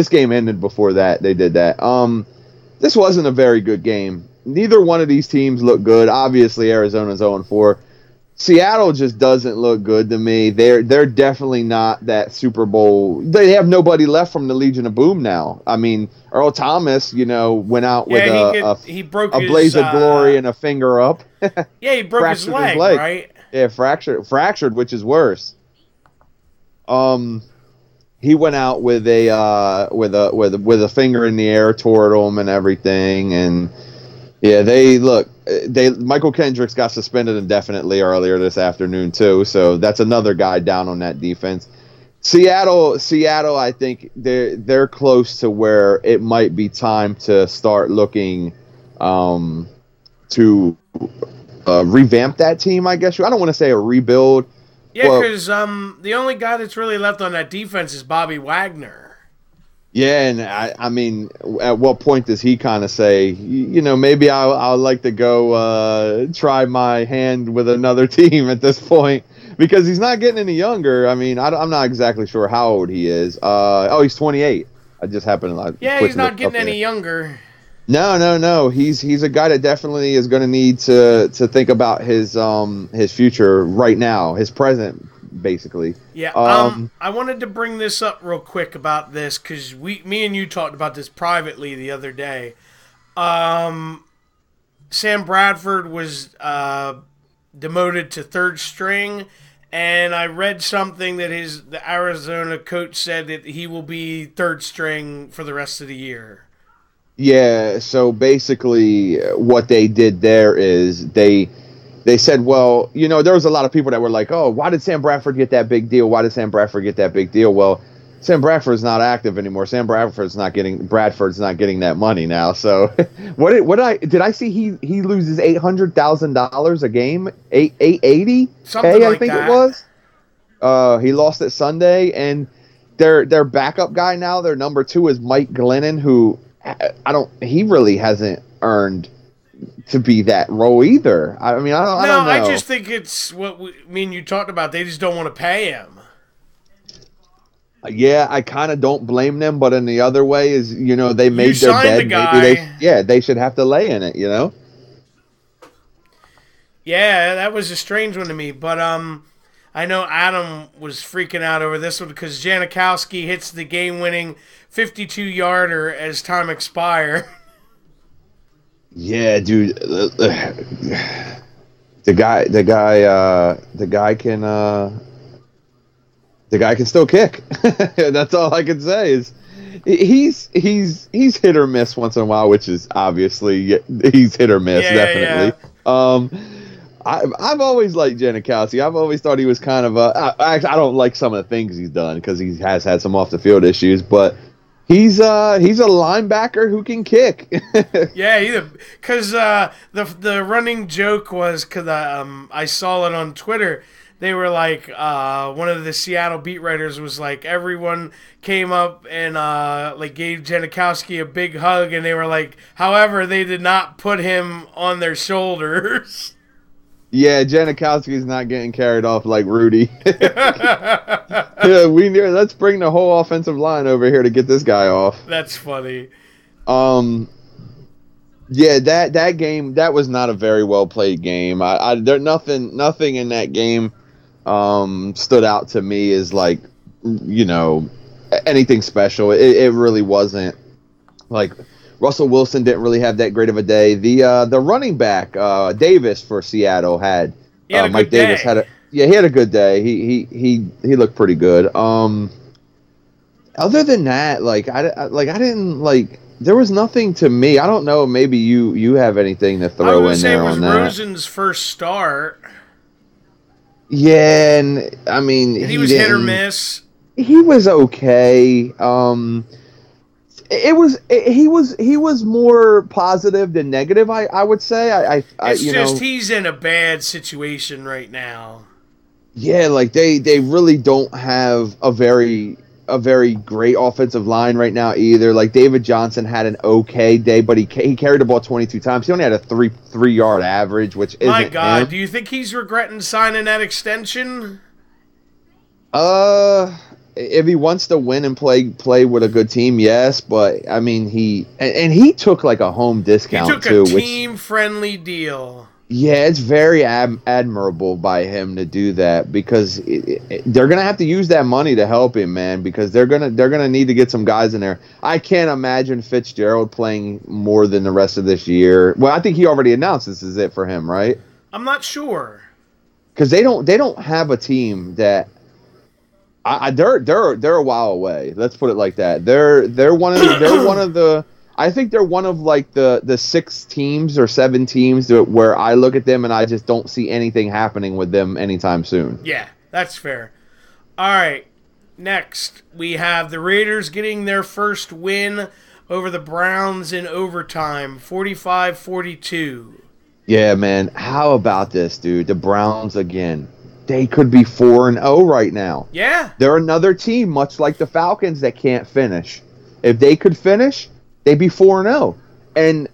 game ended before that they did that. This wasn't a very good game. Neither one of these teams looked good. Obviously, Arizona's 0-4. Seattle just doesn't look good to me. They're definitely not that Super Bowl. They have nobody left from the Legion of Boom now. I mean, Earl Thomas, went out with he broke a blaze of glory and a finger up. Yeah, he broke his leg, right? Yeah, fractured, which is worse. He went out with a finger in the air toward him and everything, and yeah, Michael Kendricks got suspended indefinitely earlier this afternoon too, so that's another guy down on that defense. Seattle, I think they're close to where it might be time to start looking to revamp that team, I guess. I don't want to say a rebuild. Yeah, because the only guy that's really left on that defense is Bobby Wagner. Yeah, and I mean, at what point does he kind of say, maybe I'll like to go try my hand with another team at this point, because he's not getting any younger. I mean, I'm not exactly sure how old he is. He's 28. I just happened to he's not getting any younger. No. He's a guy that definitely is going to need to think about his future right now, his present. Basically, yeah. I wanted to bring this up real quick about this because me and you talked about this privately the other day. Sam Bradford was demoted to third string, and I read something that the Arizona coach said that he will be third string for the rest of the year. Yeah. So basically, what they did there is they said, well, there was a lot of people that were like, oh, why did Sam Bradford get that big deal? Well, Sam Bradford's not active anymore. Sam Bradford's not getting that money now. So did I see he loses $800,000 a game? $880K, something like I think that. It was. He lost it Sunday, and their backup guy now, their number 2 is Mike Glennon, who he really hasn't earned to be that role either. I mean, I don't know. I just think it's what you talked about. They just don't want to pay him. Yeah, I kind of don't blame them, but in the other way is, they made their bed. The guy. Maybe they should have to lay in it, Yeah, that was a strange one to me, but I know Adam was freaking out over this one because Janikowski hits the game-winning 52-yarder as time expires. Yeah, dude, the guy can still kick. That's all I can say is he's hit or miss once in a while, which is obviously he's hit or miss, definitely. Yeah. I've always liked Janikowski. I've always thought he was kind of I don't like some of the things he's done because he has had some off the field issues, but he's a linebacker who can kick. Yeah, because the running joke was because I saw it on Twitter. They were like, one of the Seattle beat writers was like, everyone came up and gave Janikowski a big hug, and they were like, however, they did not put him on their shoulders. Yeah, Janikowski's not getting carried off like Rudy. Yeah, let's bring the whole offensive line over here to get this guy off. That's funny. Yeah, that game, that was not a very well played game. There nothing in that game stood out to me as like, anything special. It really wasn't. Like, Russell Wilson didn't really have that great of a day. The running back Davis for Seattle had Mike Davis had he had a good day. He looked pretty good. Other than that, I didn't like. There was nothing to me. I don't know. Maybe you have anything to throw in there on that. It was Rosen's first start. Yeah, and I mean, he was hit or miss. He was okay. He was more positive than negative. I would say. He's in a bad situation right now. Yeah, like they really don't have a very great offensive line right now either. Like David Johnson had an okay day, but he carried the ball 22 times. He only had a 3-yard average, which isn't My God, him. Do you think he's regretting signing that extension? If he wants to win and play with a good team, yes. But I mean, he took like a home discount too. He took a team-friendly deal. Yeah, it's very admirable by him to do that because they're gonna have to use that money to help him, man. Because they're gonna need to get some guys in there. I can't imagine Fitzgerald playing more than the rest of this year. Well, I think he already announced this is it for him, right? I'm not sure because they don't have a team that. They're a while away. Let's put it like that. They're one of the. I think they're one of like the 6 teams or 7 teams where I look at them and I just don't see anything happening with them anytime soon. Yeah, that's fair. All right, next we have the Raiders getting their first win over the Browns in overtime, 45-42. Yeah, man. How about this, dude? The Browns again. They could be 4-0 right now. Yeah. They're another team, much like the Falcons, that can't finish. If they could finish, they'd be 4-0. And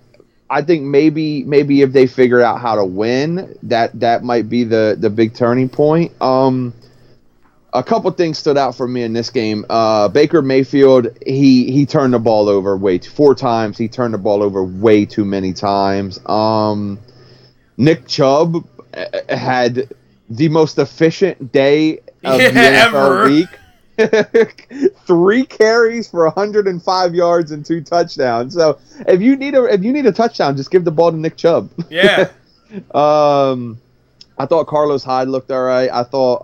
I think maybe if they figure out how to win, that might be the big turning point. A couple things stood out for me in this game. Baker Mayfield, he turned the ball over 4 times. He turned the ball over way too many times. Nick Chubb had the most efficient day of the NFL week. 3 carries for 105 yards and 2 touchdowns. So if you need a touchdown, just give the ball to Nick Chubb. Yeah. I thought Carlos Hyde looked all right. I thought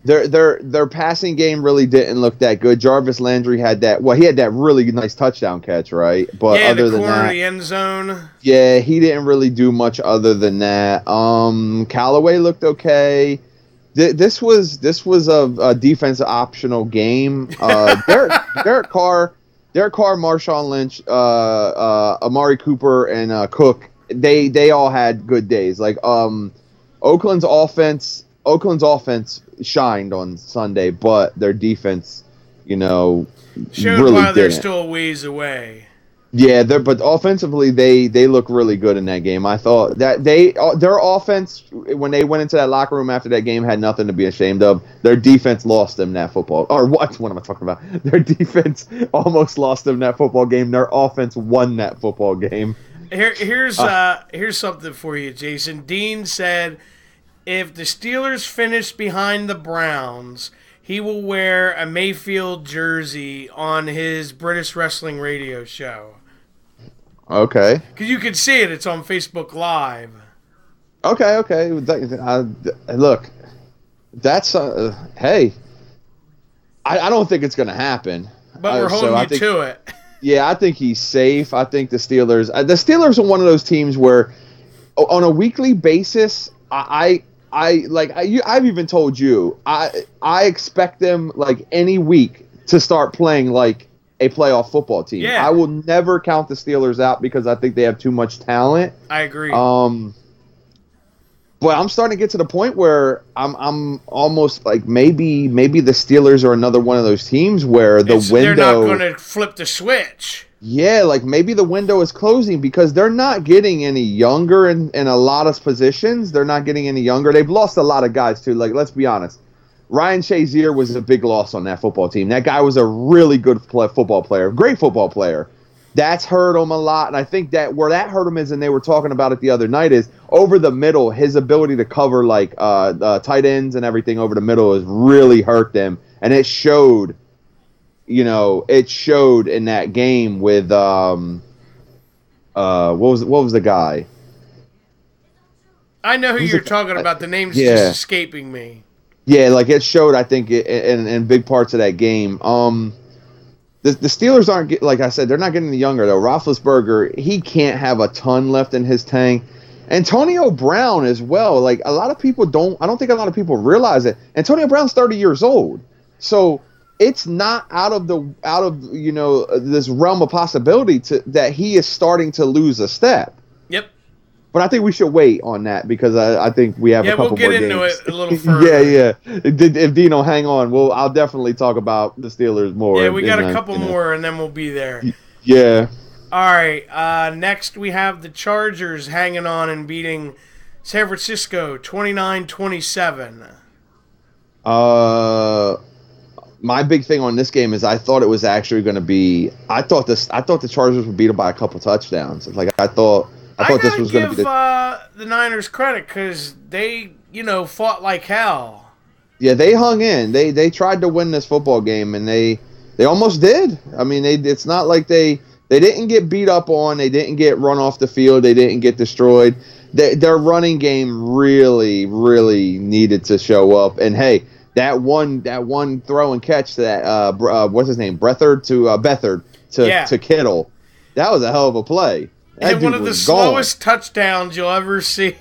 their passing game really didn't look that good. Jarvis Landry had that. Well, he had that really nice touchdown catch, right? But yeah, other the than corner that, of the end zone. Yeah, he didn't really do much other than that. Callaway looked okay. This was a defensive optional game. Derek Carr, Marshawn Lynch, Amari Cooper, and Cook. They all had good days. Like Oakland's offense shined on Sunday, but their defense, showed really why they're didn't. still a ways away. Yeah, but offensively they look really good in that game. I thought that their offense when they went into that locker room after that game had nothing to be ashamed of. Their defense lost them that football. Or what? What am I talking about? Their defense almost lost them that football game. Their offense won that football game. Here's something for you, Jason. Dean said if the Steelers finish behind the Browns, he will wear a Mayfield jersey on his British Wrestling Radio show. Okay. Because you can see it. It's on Facebook Live. Okay. Look, that's hey. I don't think it's going to happen. But we're holding you to it. Yeah, I think he's safe. I think the Steelers are one of those teams where, on a weekly basis, I've even told you I expect them like any week to start playing like a playoff football team. Yeah. I will never count the Steelers out because I think they have too much talent. I agree. But I'm starting to get to the point where I'm almost like maybe the Steelers are another one of those teams where the window. They're not going to flip the switch. Yeah, like maybe the window is closing because they're not getting any younger in a lot of positions. They're not getting any younger. They've lost a lot of guys too. Like, let's be honest. Ryan Shazier was a big loss on that football team. That guy was a really good football player, great football player. That's hurt him a lot, and I think that where that hurt him is, and they were talking about it the other night, is over the middle. His ability to cover like tight ends and everything over the middle has really hurt them, and it showed. It showed in that game with what was the guy? I know who you're talking about. The name's just escaping me. Yeah, like it showed. I think in big parts of that game. The Steelers aren't like I said. They're not getting any younger though. Roethlisberger, he can't have a ton left in his tank. Antonio Brown as well. Like a lot of people don't. I don't think a lot of people realize it. Antonio Brown's 30 years old, so it's not out of this realm of possibility that he is starting to lose a step. Yep. But I think we should wait on that because I think we have a couple more games. Yeah, we'll get into it a little further. Yeah. If Dino, hang on. I'll definitely talk about the Steelers more. Yeah, we got a couple more, and then we'll be there. Yeah. All right. Next, we have the Chargers hanging on and beating San Francisco 29-27. My big thing on this game is I thought it was actually going to be. I thought the Chargers would beat them by a couple touchdowns. Like I thought this was going to be the Niners credit because they, fought like hell. Yeah, they hung in. They tried to win this football game, and they almost did. I mean, it's not like they didn't get beat up on. They didn't get run off the field. They didn't get destroyed. Their running game really, really needed to show up. And hey, that one throw and catch that what's his name, Beathard to Kittle, that was a hell of a play. And one of the slowest touchdowns you'll ever see.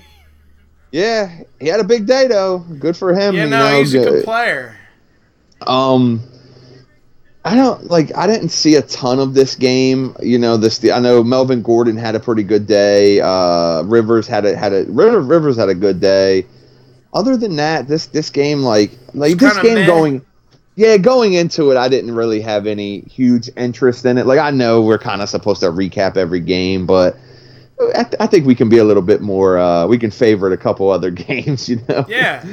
Yeah, he had a big day though. Good for him. Yeah, he's a good player. I didn't see a ton of this game. I know Melvin Gordon had a pretty good day. Rivers had a good day. Other than that, this game going into it, I didn't really have any huge interest in it. Like I know we're kind of supposed to recap every game, but I think we can be a little bit more. We can favorite a couple other games. Yeah.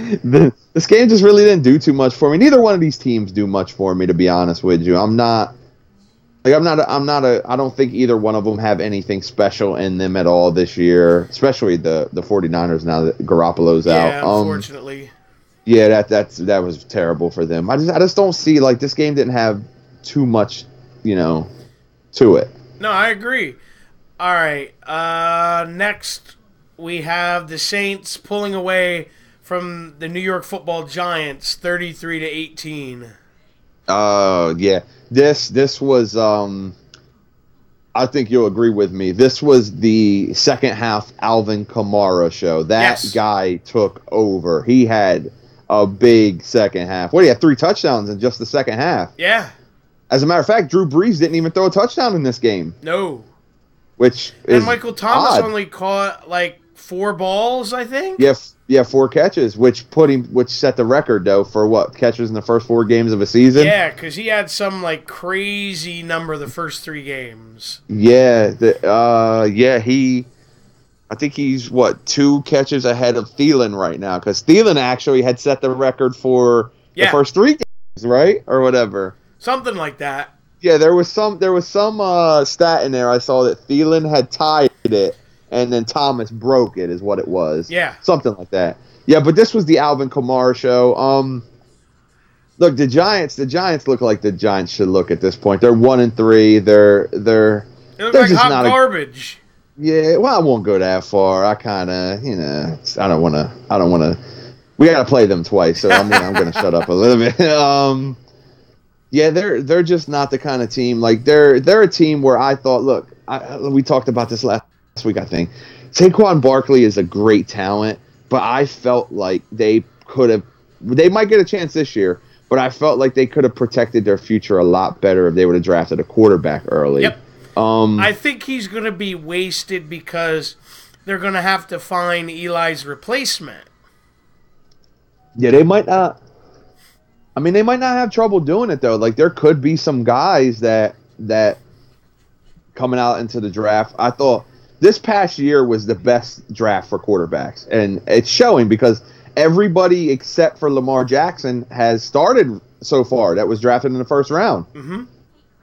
This game just really didn't do too much for me. Neither one of these teams do much for me, to be honest with you. I don't think either one of them have anything special in them at all this year, especially the 49ers now that Garoppolo's out. Yeah, unfortunately. Yeah, that was terrible for them. I just don't see like this game didn't have too much, to it. No, I agree. All right. Next we have the Saints pulling away from the New York Football Giants 33-18. Yeah. This was I think you'll agree with me. This was the second half Alvin Kamara show. That guy took over. He had a big second half. He had 3 touchdowns in just the second half. Yeah. As a matter of fact, Drew Brees didn't even throw a touchdown in this game. No. Which is Michael Thomas odd. only caught like 4 balls, I think. Yeah, 4 catches, which set the record though for what catches in the first 4 games of a season. Yeah, because he had some like crazy number the first 3 games. Yeah, I think he's 2 catches ahead of Thielen right now, because Thielen actually had set the record for the first 3 games, right, or whatever, something like that. Yeah, there was some stat in there I saw that Thielen had tied it, and then Thomas broke it, is what it was. Yeah, something like that. Yeah, but this was the Alvin Kamara show. Look, the Giants look like the Giants should look at this point. They're 1-3. They're like just hot garbage. Yeah, well, I won't go that far. I kind of, I don't want to. We got to play them twice, so I'm going to shut up a little bit. Yeah, they're just not the kind of team. Like they're a team where I thought, look, we talked about this last week, I think. Saquon Barkley is a great talent, but I felt like they might get a chance this year, but I felt like they could have protected their future a lot better if they would have drafted a quarterback early. Yep. I think he's going to be wasted because they're going to have to find Eli's replacement. Yeah, they might not. I mean, they might not have trouble doing it, though. Like, there could be some guys that coming out into the draft. I thought this past year was the best draft for quarterbacks. And it's showing because everybody except for Lamar Jackson has started so far that was drafted in the first round. Mm-hmm.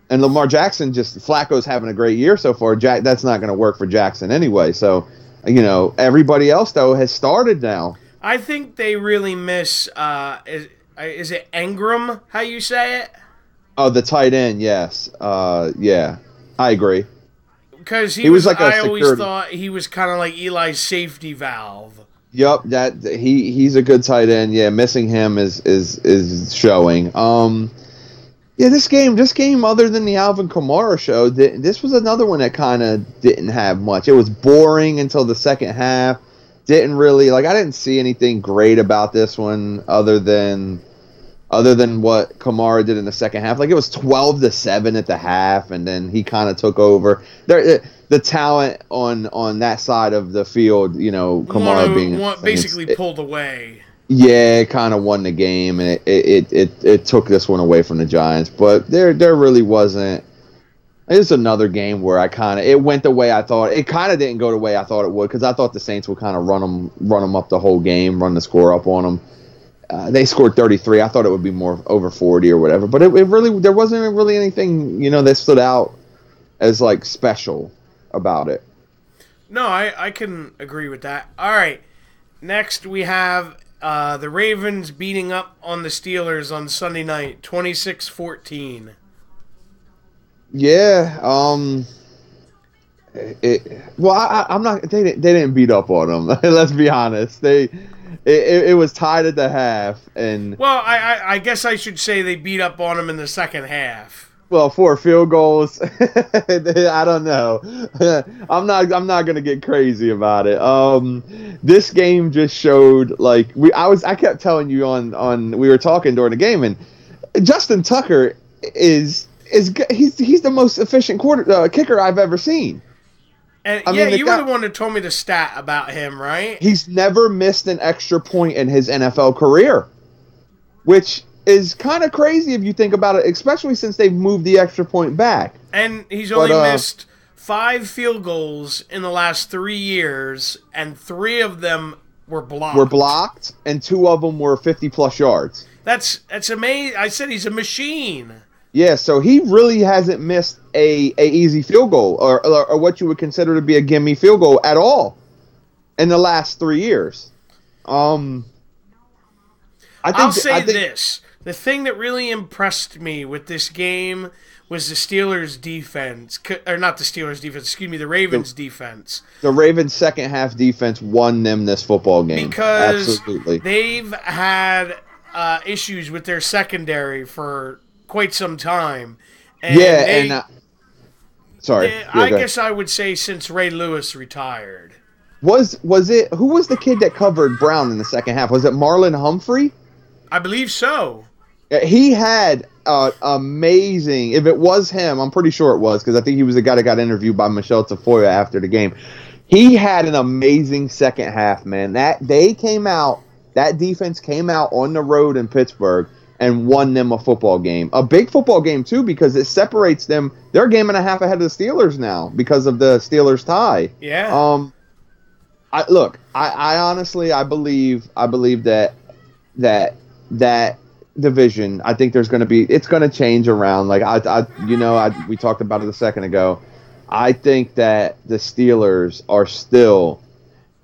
And Lamar Jackson, Flacco's having a great year so far. That's not going to work for Jackson anyway. So, everybody else, though, has started now. I think they really miss, is it Engram, how you say it? Oh, the tight end, yes. Yeah, I agree. Because he was like I always thought he was kind of like Eli's safety valve. Yep, he's a good tight end. Yeah, missing him is showing. Yeah, this game, other than the Alvin Kamara show, this was another one that kind of didn't have much. It was boring until the second half. Didn't really I didn't see anything great about this one other than what Kamara did in the second half. Like, it was 12-7 at the half, and then he kind of took over. The talent on that side of the field, Kamara basically pulled away. Yeah, it kind of won the game, and it took this one away from the Giants. But there really wasn't. It's another game where it went the way I thought. It kind of didn't go the way I thought it would, because I thought the Saints would kind of run them up the whole game, run the score up on them. They scored 33. I thought it would be more over 40 or whatever, but it really, there wasn't really anything that stood out as special about it. No, I can agree with that. All right, next we have the Ravens beating up on the Steelers on Sunday night, 26-14. Yeah. I'm not. They didn't beat up on them. Let's be honest. It was tied at the half, and I guess I should say they beat up on them in the second half. Well, 4 field goals. I don't know. I'm not gonna get crazy about it. This game just showed I kept telling you on we were talking during the game, and Justin Tucker he's the most efficient kicker I've ever seen. And you were the one that told me the stat about him, right? He's never missed an extra point in his NFL career, which is kind of crazy if you think about it, especially since they've moved the extra point back. And he's only missed 5 field goals in the last 3 years, and 3 of them were blocked. And 2 of them were 50-plus yards. That's amazing. I said he's a machine. Yeah, so he really hasn't missed a easy field goal or what you would consider to be a gimme field goal at all in the last 3 years. I'll say this. The thing that really impressed me with this game was the Steelers' defense. Or not the Steelers' defense, excuse me, the Ravens' defense. The Ravens' second half defense won them this football game. Because Absolutely. They've had issues with their secondary for quite some time. And I guess I would say since Ray Lewis retired. Was it who was the kid that covered Brown in the second half? Was it Marlon Humphrey? I believe so. He had amazing. If it was him, I'm pretty sure it was, because I think he was the guy that got interviewed by Michelle Tafoya after the game. He had an amazing second half, man. That defense came out on the road in Pittsburgh and won them a football game. A big football game, too, because it separates them. They're a game and a half ahead of the Steelers now because of the Steelers tie. Yeah. I honestly believe that division, I think it's going to change around. Like we talked about it a second ago. I think that the Steelers are still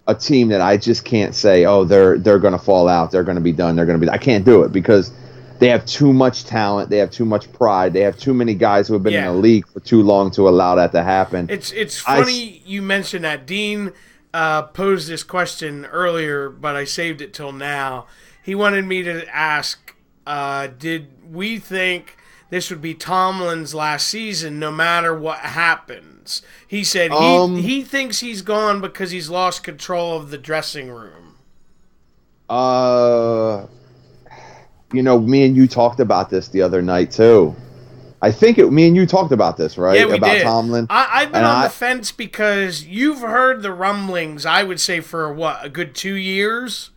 a team that I just can't say, oh, they're going to fall out, they're going to be done, I can't do it because they have too much talent, they have too much pride, they have too many guys who have been in the league for too long to allow that to happen. It's funny you mentioned that. Dean posed this question earlier, but I saved it till now. He wanted me to ask, did we think this would be Tomlin's last season no matter what happens? He said he thinks he's gone because he's lost control of the dressing room. Me and you talked about this the other night too. I think me and you talked about this, right? Yeah, we about did. Tomlin. I've been on the fence because you've heard the rumblings, I would say, for a good 2 years?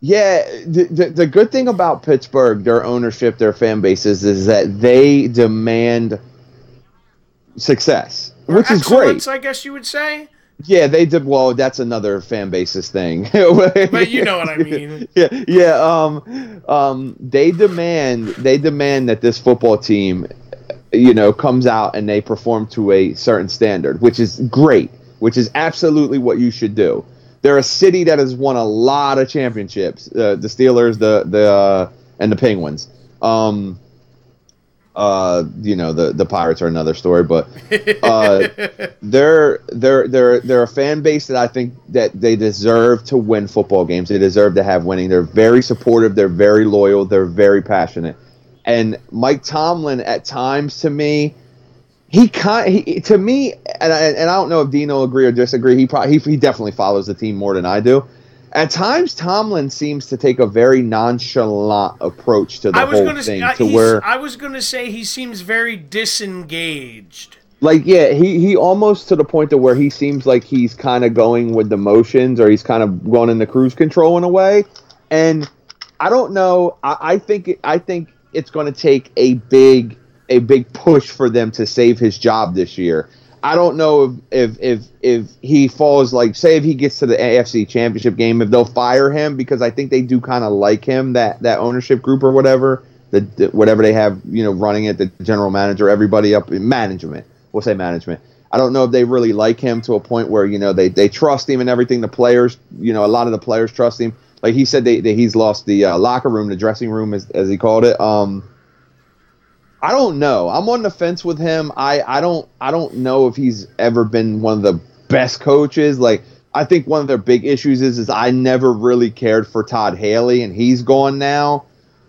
Yeah, the good thing about Pittsburgh, their ownership, their fan bases, is that they demand success, which is great. I guess you would say. Yeah, they did. Well, that's another fan basis thing. But you know what I mean. Yeah. They demand that this football team, comes out and they perform to a certain standard, which is great, which is absolutely what you should do. They're a city that has won a lot of championships. The Steelers, and the Penguins. The Pirates are another story, but they're a fan base that I think that they deserve to win football games. They deserve to have winning. They're very supportive. They're very loyal. They're very passionate. And Mike Tomlin, at times, to me, and I don't know if Dino will agree or disagree. He definitely follows the team more than I do. At times, Tomlin seems to take a very nonchalant approach to the whole thing. I was going to say he seems very disengaged. Like, yeah, he almost to the point to where he seems like he's kind of going with the motions, or he's kind of going into cruise control in a way. And I don't know. I think it's going to take a big push for them to save his job this year. I don't know if he falls, like, say if he gets to the AFC Championship game, if they'll fire him, because I think they do kind of like him, that ownership group or whatever, whatever they have, running it, the general manager, everybody up in management. We'll say management. I don't know if they really like him to a point where, they trust him and everything. The players, a lot of the players trust him. Like he said, that he's lost the locker room, the dressing room, as he called it. I don't know. I'm on the fence with him. I don't know if he's ever been one of the best coaches. Like, I think one of their big issues is I never really cared for Todd Haley, and he's gone now.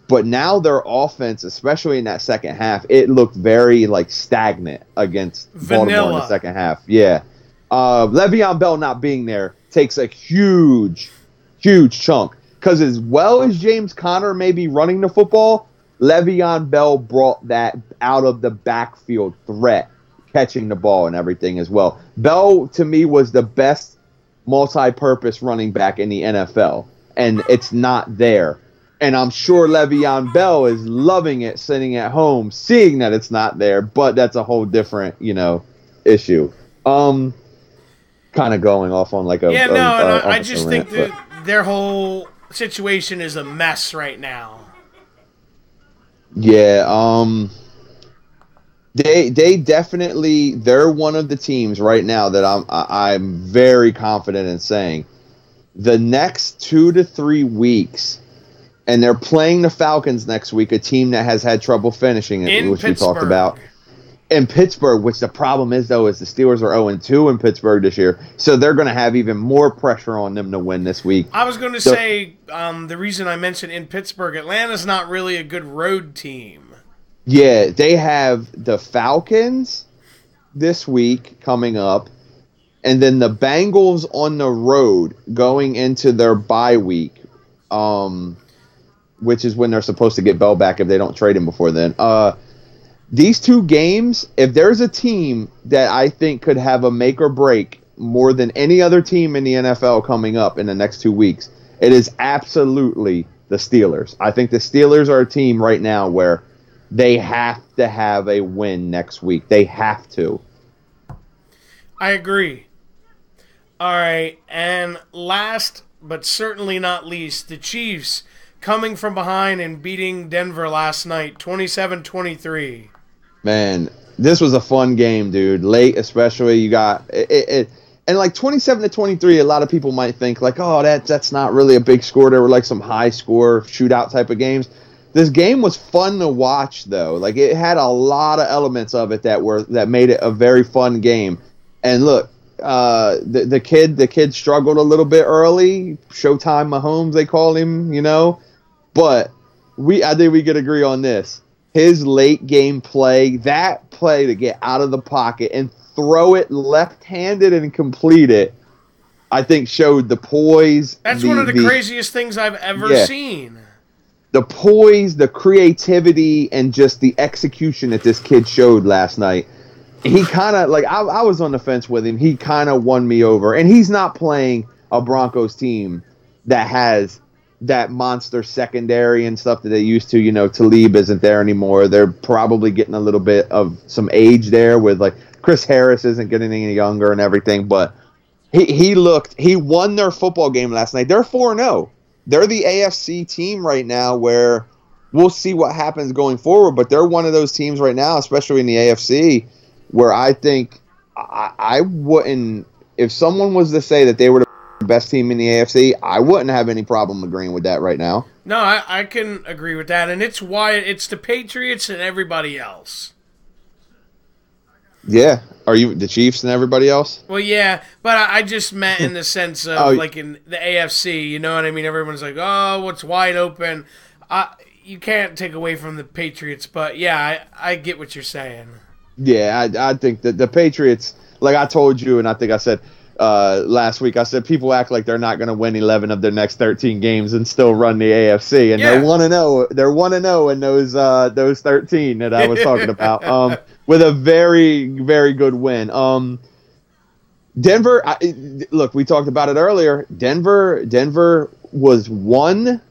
But now their offense, especially in that second half, it looked very stagnant against Baltimore in the second half. Yeah. Le'Veon Bell not being there takes a huge, huge chunk. Because as well as James Conner may be running the football, Le'Veon Bell brought that out of the backfield threat, catching the ball and everything as well. Bell, to me, was the best multi-purpose running back in the NFL, and it's not there. And I'm sure Le'Veon Bell is loving it sitting at home, seeing that it's not there, but that's a whole different, issue. Kind of going off on I just think that their whole situation is a mess right now. Yeah, they definitely, they're one of the teams right now that I'm very confident in saying the next 2 to 3 weeks, and they're playing the Falcons next week, a team that has had trouble finishing it, which we talked about. In Pittsburgh, which the problem is, though, is the Steelers are 0-2 in Pittsburgh this year, so they're going to have even more pressure on them to win this week. I was going to say, the reason I mentioned in Pittsburgh, Atlanta's not really a good road team. Yeah, they have the Falcons this week coming up, and then the Bengals on the road going into their bye week, which is when they're supposed to get Bell back if they don't trade him before then. these two games, if there's a team that I think could have a make or break more than any other team in the NFL coming up in the next 2 weeks, it is absolutely the Steelers. I think the Steelers are a team right now where they have to have a win next week. They have to. I agree. All right, and last but certainly not least, the Chiefs coming from behind and beating Denver last night, 27-23. Man, this was a fun game, dude. Late, especially, you got it. And like 27-23, a lot of people might think like, oh, that's not really a big score. There were like some high score shootout type of games. This game was fun to watch, though. Like, it had a lot of elements of it that made it a very fun game. And look, the kid struggled a little bit early. Showtime Mahomes, they call him, you know. But I think we could agree on this. His late game play, that play to get out of the pocket and throw it left-handed and complete it, I think showed the poise. That's one of the craziest things I've ever seen. The poise, the creativity, and just the execution that this kid showed last night. He kind of, like, I was on the fence with him. He kind of won me over. And he's not playing a Broncos team that has that monster secondary and stuff that they used to. You know, Talib isn't there anymore. They're probably getting a little bit of some age there with, like, Chris Harris isn't getting any younger and everything. But he won their football game last night. They're 4-0. They're the AFC team right now where we'll see what happens going forward. But they're one of those teams right now, especially in the AFC, where I think I wouldn't, if someone was to say that they were the best team in the AFC, I wouldn't have any problem agreeing with that right now. No, I can agree with that. And it's why it's the Patriots and everybody else. Yeah. Are you the Chiefs and everybody else? Well, yeah, but I just meant in the sense of, like, in the AFC, you know what I mean? Everyone's like, oh, what's wide open? You can't take away from the Patriots, but, yeah, I get what you're saying. Yeah, I think that the Patriots, like I told you, and I think I said last week, I said people act like they're not going to win 11 of their next 13 games and still run the AFC, and they're 1-0. They're 1-0 in those 13 that I was talking about, with a very, very good win. Denver, look, we talked about it earlier. Denver was one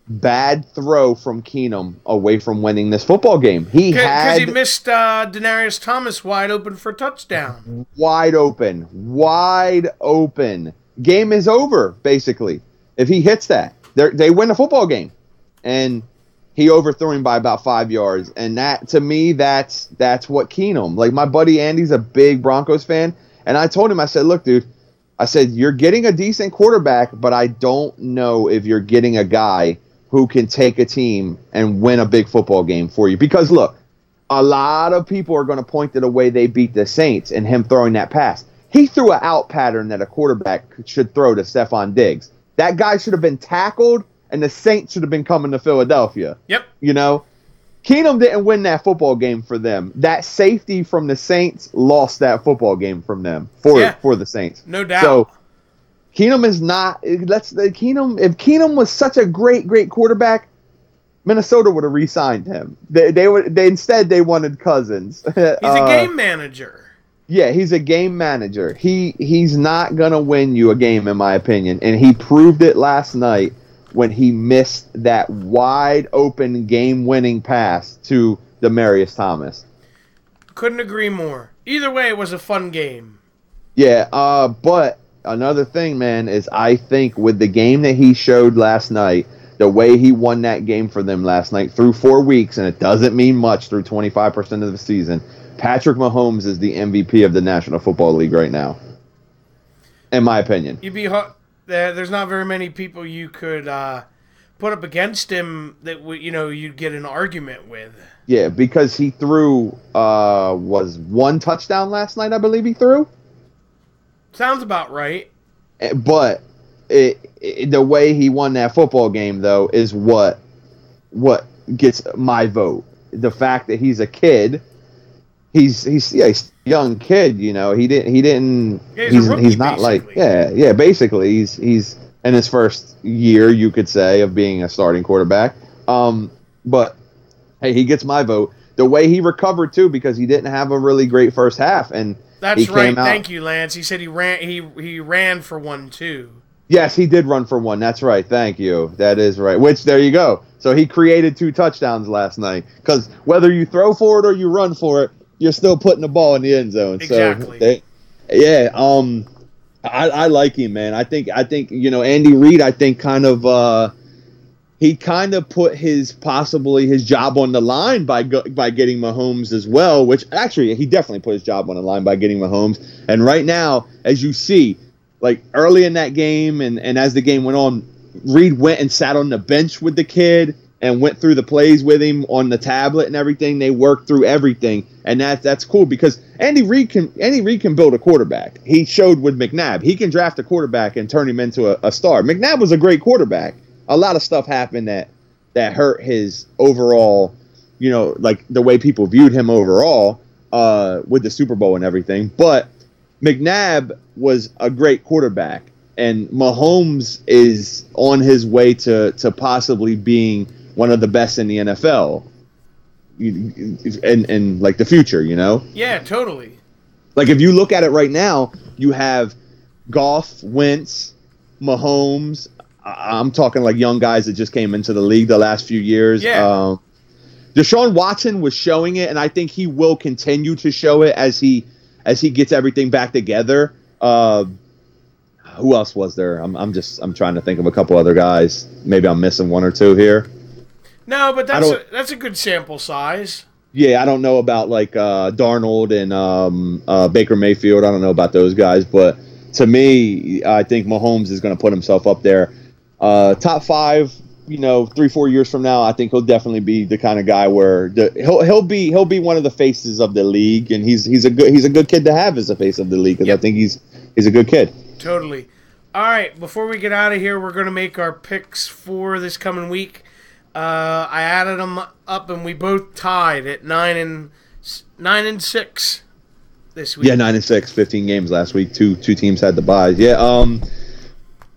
bad throw from Keenum away from winning this football game. Because he missed Denarius Thomas wide open for a touchdown. Wide open. Game is over, basically. If he hits that, they win the football game. And he overthrew him by about 5 yards. And that, to me, that's what Keenum. Like, my buddy Andy's a big Broncos fan. And I told him, I said, look, dude, I said, you're getting a decent quarterback, but I don't know if you're getting a guy who can take a team and win a big football game for you. Because, look, a lot of people are going to point to the way they beat the Saints and him throwing that pass. He threw an out pattern that a quarterback should throw to Stephon Diggs. That guy should have been tackled, and the Saints should have been coming to Philadelphia. Yep. You know? Keenum didn't win that football game for them. That safety from the Saints lost that football game from them for the Saints. No doubt. So Keenum is not. If Keenum was such a great quarterback, Minnesota would have re-signed him. Instead they wanted Cousins. He's a game manager. Yeah, he's a game manager. He's not gonna win you a game, in my opinion, and he proved it last night when he missed that wide open game-winning pass to Demaryius Thomas. Couldn't agree more. Either way, it was a fun game. Yeah, but another thing, man, is I think with the game that he showed last night, the way he won that game for them last night through 4 weeks, and it doesn't mean much through 25% of the season, Patrick Mahomes is the MVP of the National Football League right now, in my opinion. There's not very many people you could put up against him that you'd get an argument with. Yeah, because he threw was one touchdown last night, I believe he threw. Sounds about right. But the way he won that football game, though, is what gets my vote. The fact that he's a kid, he's a young kid. You know, he's not like basically he's in his first year, you could say, of being a starting quarterback. But hey, he gets my vote. the way he recovered too, because he didn't have a really great first half, and that's right. Thank you, Lance. He said he ran for one too. Yes, he did run for one. That's right. Thank you. That is right. Which, there you go. So he created 2 touchdowns last night. Because whether you throw for it or you run for it, you're still putting the ball in the end zone. Exactly. So, I like him, man. I think Andy Reid, he kind of put his job on the line by getting Mahomes as well, which actually he definitely put his job on the line by getting Mahomes. And right now, as you see, like early in that game and as the game went on, Reid went and sat on the bench with the kid and went through the plays with him on the tablet and everything. They worked through everything, and that's cool because Andy Reid can build a quarterback. He showed with McNabb. He can draft a quarterback and turn him into a star. McNabb was a great quarterback. A lot of stuff happened that hurt his overall, like the way people viewed him overall with the Super Bowl and everything. But McNabb was a great quarterback, and Mahomes is on his way to possibly being one of the best in the NFL and like the future, Yeah, totally. Like if you look at it right now, you have Goff, Wentz, Mahomes. I'm talking like young guys that just came into the league the last few years. Yeah. Deshaun Watson was showing it, and I think he will continue to show it as he gets everything back together. Who else was there? I'm trying to think of a couple other guys. Maybe I'm missing one or two here. No, but that's a good sample size. Yeah, I don't know about like Darnold and Baker Mayfield. I don't know about those guys, but to me, I think Mahomes is going to put himself up there. Top 5, 3-4 years from now, I think he'll definitely be the kind of guy where he'll be one of the faces of the league, and he's a good kid to have as a face of the league because I think he's a good kid. Totally. All right, before we get out of here, we're going to make our picks for this coming week. I added them up, and we both tied at 9-6 this week. Yeah, 9-6, 15 games last week. Two teams had the byes. Yeah,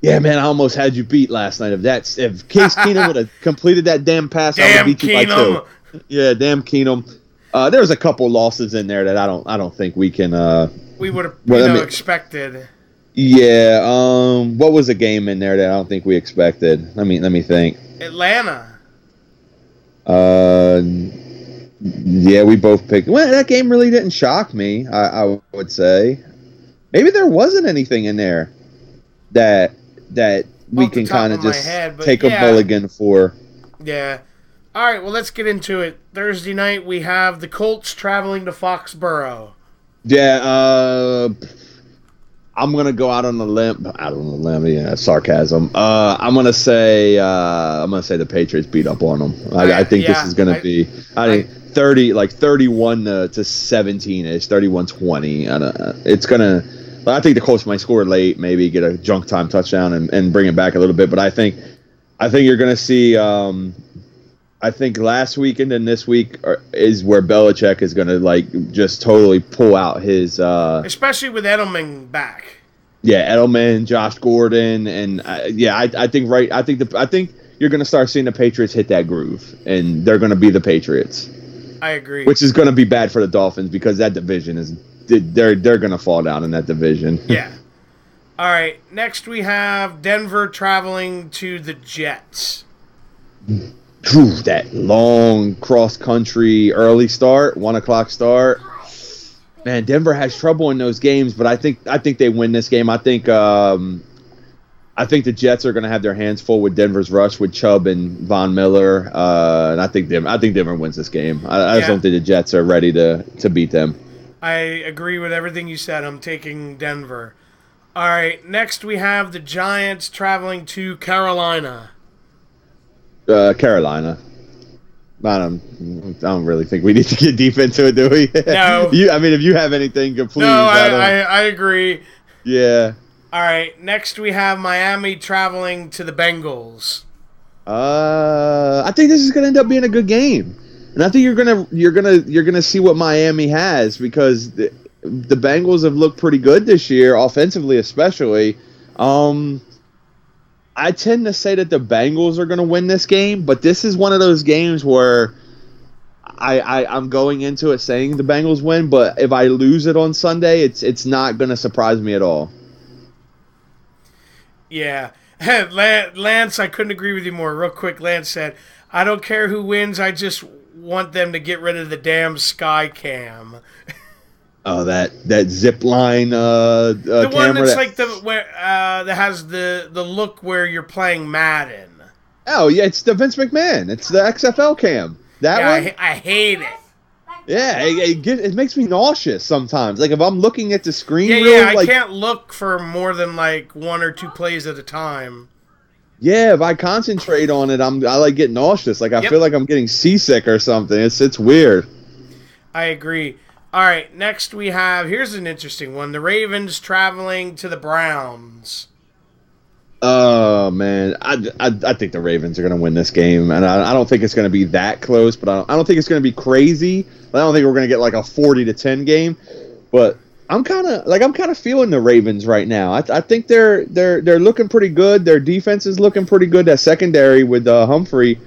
yeah, man, I almost had you beat last night. If Case Keenum would have completed that damn pass, I would have beat you by 2. Yeah, damn Keenum. There was a couple losses in there that I don't think we can. We would have expected. Yeah. What was a game in there that I don't think we expected? Let me think. Atlanta. Yeah, we both picked. Well, that game really didn't shock me. I would say maybe there wasn't anything in there that we can kind of just take a mulligan for. Yeah. All right. Well, let's get into it. Thursday night we have the Colts traveling to Foxborough. Yeah. I'm gonna go out on a limb. Yeah, sarcasm. I'm gonna say the Patriots beat up on them. I think this is gonna be 30, like 31 to 17 ish, 31-20. It's gonna. I think the Colts might score late, maybe get a junk time touchdown and bring it back a little bit. But I think you're gonna see. I think last week and then this week is where Belichick is going to just totally pull out his. Especially with Edelman back. Yeah, Edelman, Josh Gordon, and I think you're going to start seeing the Patriots hit that groove, and they're going to be the Patriots. I agree. Which is going to be bad for the Dolphins because that division they're going to fall down in that division. Yeah. All right. Next we have Denver traveling to the Jets. That long cross-country early start, 1:00 start. Man, Denver has trouble in those games, but I think they win this game. I think the Jets are going to have their hands full with Denver's rush with Chubb and Von Miller, and I think Denver wins this game. I just don't think the Jets are ready to beat them. I agree with everything you said. I'm taking Denver. All right, next we have the Giants traveling to Carolina. Carolina. I don't really think we need to get deep into it, do we? No. If you have anything, please. No, I agree. Yeah. All right. Next, we have Miami traveling to the Bengals. I think this is going to end up being a good game, and I think you're gonna see what Miami has because the Bengals have looked pretty good this year, offensively especially. I tend to say that the Bengals are going to win this game, but this is one of those games where I'm going into it saying the Bengals win, but if I lose it on Sunday, it's not going to surprise me at all. Yeah. Lance, I couldn't agree with you more. Real quick, Lance said, I don't care who wins, I just want them to get rid of the damn sky cam. Oh, that zip line the camera. One that's like that has the look where you're playing Madden. Oh, yeah, it's the Vince McMahon. It's the XFL cam. That one? I hate it. Yeah, it makes me nauseous sometimes. Like, if I'm looking at the screen I can't look for more than, like, 1 or 2 plays at a time. Yeah, if I concentrate on it, I like get nauseous. Like, I feel like I'm getting seasick or something. It's weird. I agree. All right, next we have, here's an interesting one. The Ravens traveling to the Browns. Oh, man. I think the Ravens are going to win this game. And I don't think it's going to be that close, but I don't think it's going to be crazy. I don't think we're going to get like a 40-10 game. But I'm kind of feeling the Ravens right now. I think they're looking pretty good. Their defense is looking pretty good. That secondary with Humphrey,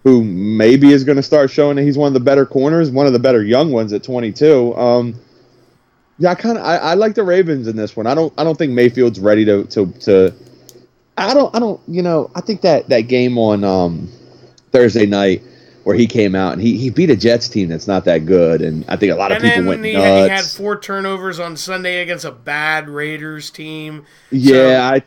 who maybe is going to start showing that he's one of the better corners, one of the better young ones at 22. I like the Ravens in this one. I don't think Mayfield's ready to I think that game on Thursday night where he came out and he beat a Jets team that's not that good, and I think a lot of people went nuts. He had 4 turnovers on Sunday against a bad Raiders team. Yeah,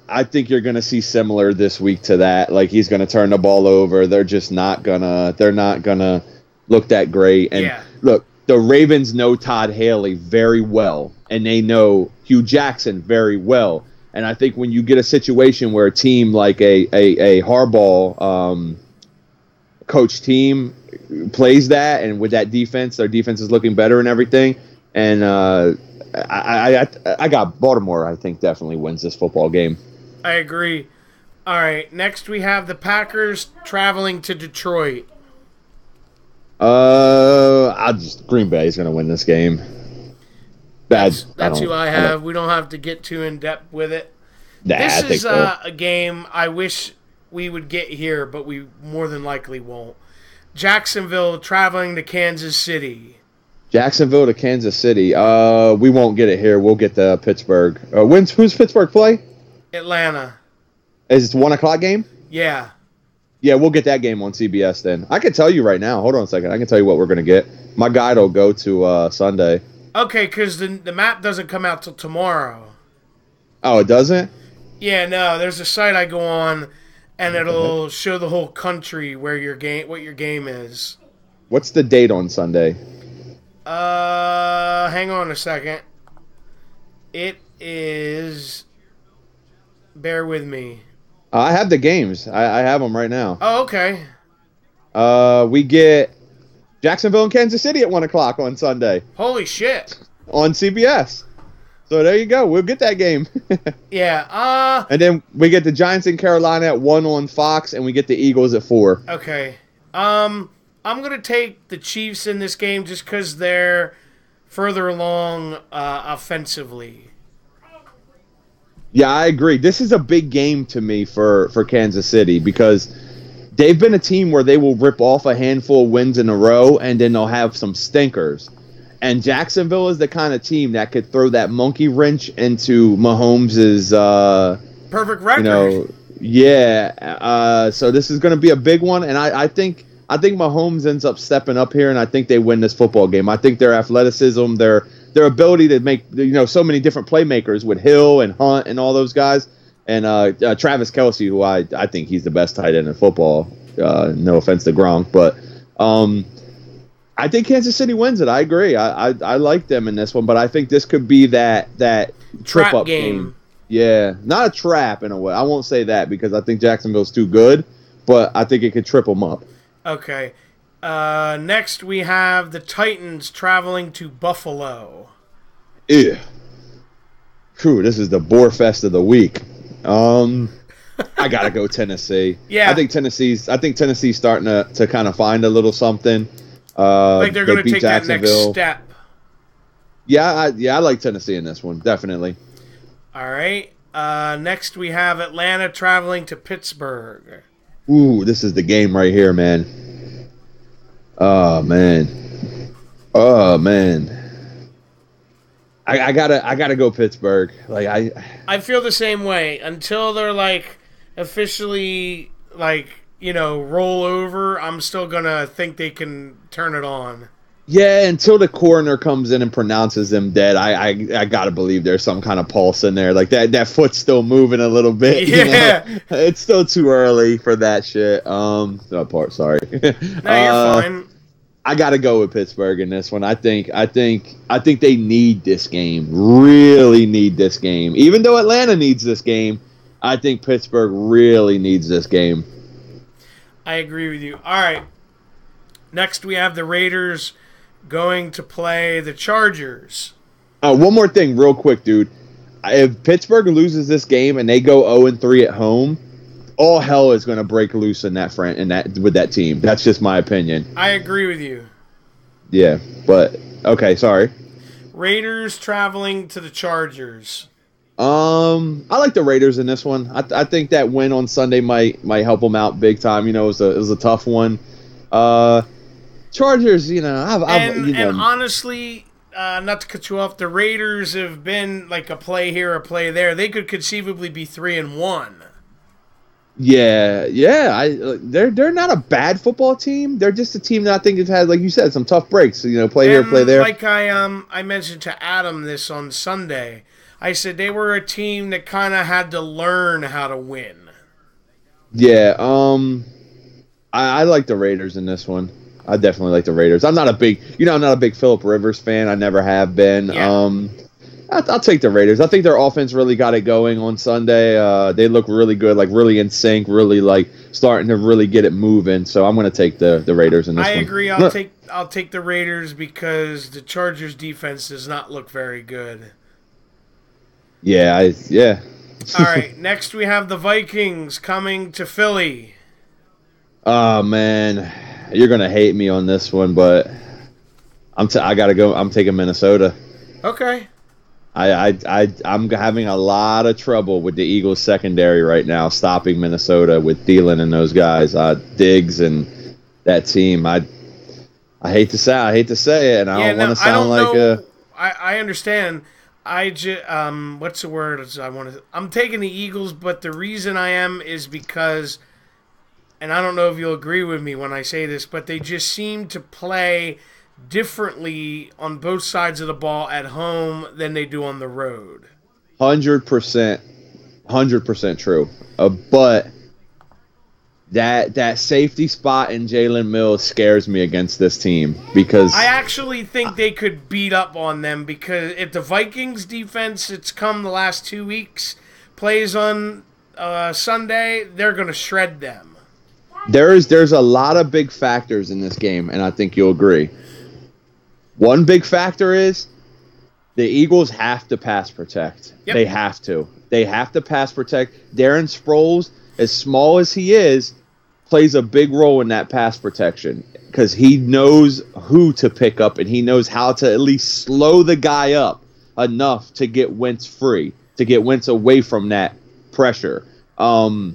I think you're going to see similar this week to that. Like, he's going to turn the ball over. They're not gonna look that great. And look, the Ravens know Todd Haley very well, and they know Hugh Jackson very well. And I think when you get a situation where a team like a Harbaugh coach team plays that, and with that defense, their defense is looking better and everything. And I got Baltimore. I think definitely wins this football game. I agree. All right, next we have the Packers traveling to Detroit. Green Bay is going to win this game. That's who I have. We don't have to get too in depth with it. This is a game I wish we would get here, but we more than likely won't. Jacksonville traveling to Kansas City. Jacksonville to Kansas City. We won't get it here. We'll get the Pittsburgh. Who's Pittsburgh play? Atlanta. Is it 1:00 game? Yeah. Yeah, we'll get that game on CBS then. I can tell you right now. Hold on a second. I can tell you what we're going to get. My guide will go to Sunday. Okay, because the map doesn't come out till tomorrow. Oh, it doesn't? Yeah, no. There's a site I go on, and it'll show the whole country where what your game is. What's the date on Sunday? Hang on a second. It is. Bear with me. I have the games. I have them right now. Oh, okay. We get Jacksonville and Kansas City at 1:00 on Sunday. Holy shit. On CBS. So there you go. We'll get that game. Yeah. And then we get the Giants in Carolina at 1 on Fox, and we get the Eagles at 4. Okay. I'm going to take the Chiefs in this game just because they're further along offensively. Yeah, I agree. This is a big game to me for Kansas City because they've been a team where they will rip off a handful of wins in a row, and then they'll have some stinkers. And Jacksonville is the kind of team that could throw that monkey wrench into Mahomes' perfect record. So this is going to be a big one, and I think Mahomes ends up stepping up here, and I think they win this football game. I think their athleticism, their ability to make so many different playmakers with Hill and Hunt and all those guys, and Travis Kelce, who I think he's the best tight end in football. No offense to Gronk, but I think Kansas City wins it. I agree. I like them in this one, but I think this could be that trip up game. Yeah, not a trap in a way. I won't say that because I think Jacksonville's too good, but I think it could trip them up. Okay. Next, we have the Titans traveling to Buffalo. Yeah. Whew, this is the bore fest of the week. I gotta go Tennessee. Yeah. I think Tennessee's starting to kind of find a little something. Like they're going to take that next step. Yeah, I like Tennessee in this one, definitely. All right. Next, we have Atlanta traveling to Pittsburgh. Ooh, this is the game right here, man. Oh man. Oh man. I gotta go Pittsburgh. Like I feel the same way until they're like officially like, roll over. I'm still gonna think they can turn it on. Yeah, until the coroner comes in and pronounces them dead, I gotta believe there's some kind of pulse in there. Like that foot's still moving a little bit. Yeah, It's still too early for that shit. Sorry. No, you're fine. I gotta go with Pittsburgh in this one. I think they need this game. Really need this game. Even though Atlanta needs this game, I think Pittsburgh really needs this game. I agree with you. All right. Next, we have the Raiders going to play the Chargers. One more thing, real quick, dude. If Pittsburgh loses this game and they go 0-3 at home, all hell is going to break loose in that front with that team. That's just my opinion. I agree with you. Yeah, but okay, sorry. Raiders traveling to the Chargers. I like the Raiders in this one. I think that win on Sunday might help them out big time. It was a tough one. Chargers, and honestly, not to cut you off, the Raiders have been like a play here, a play there. They could conceivably be 3-1. Yeah. They're not a bad football team. They're just a team that I think has had, like you said, some tough breaks. Play here, play there. Like I mentioned to Adam this on Sunday, I said they were a team that kind of had to learn how to win. Yeah. I like the Raiders in this one. I definitely like the Raiders. I'm not a big Phillip Rivers fan. I never have been. Yeah. I'll take the Raiders. I think their offense really got it going on Sunday. They look really good, like really in sync, really like starting to really get it moving. So I'm going to take the Raiders in this one. I agree. I'll take the Raiders because the Chargers defense does not look very good. Yeah. All right. Next we have the Vikings coming to Philly. Oh man, you're going to hate me on this one, but I got to go. I'm taking Minnesota. Okay. I'm having a lot of trouble with the Eagles secondary right now, stopping Minnesota with Thielen and those guys, Diggs and that team. I hate to say it, and I don't want to sound like I understand. What's the word? I'm taking the Eagles, but the reason I am is because, and I don't know if you'll agree with me when I say this, but they just seem to play differently on both sides of the ball at home than they do on the road. 100% true. But that safety spot in Jalen Mills scares me against this team because I actually think they could beat up on them because if the Vikings defense, it's come the last 2 weeks, plays on Sunday, they're going to shred them. There's a lot of big factors in this game, and I think you'll agree. One big factor is the Eagles have to pass protect. Yep. They have to. They have to pass protect. Darren Sproles, as small as he is, plays a big role in that pass protection because he knows who to pick up and he knows how to at least slow the guy up enough to get Wentz free, to get Wentz away from that pressure or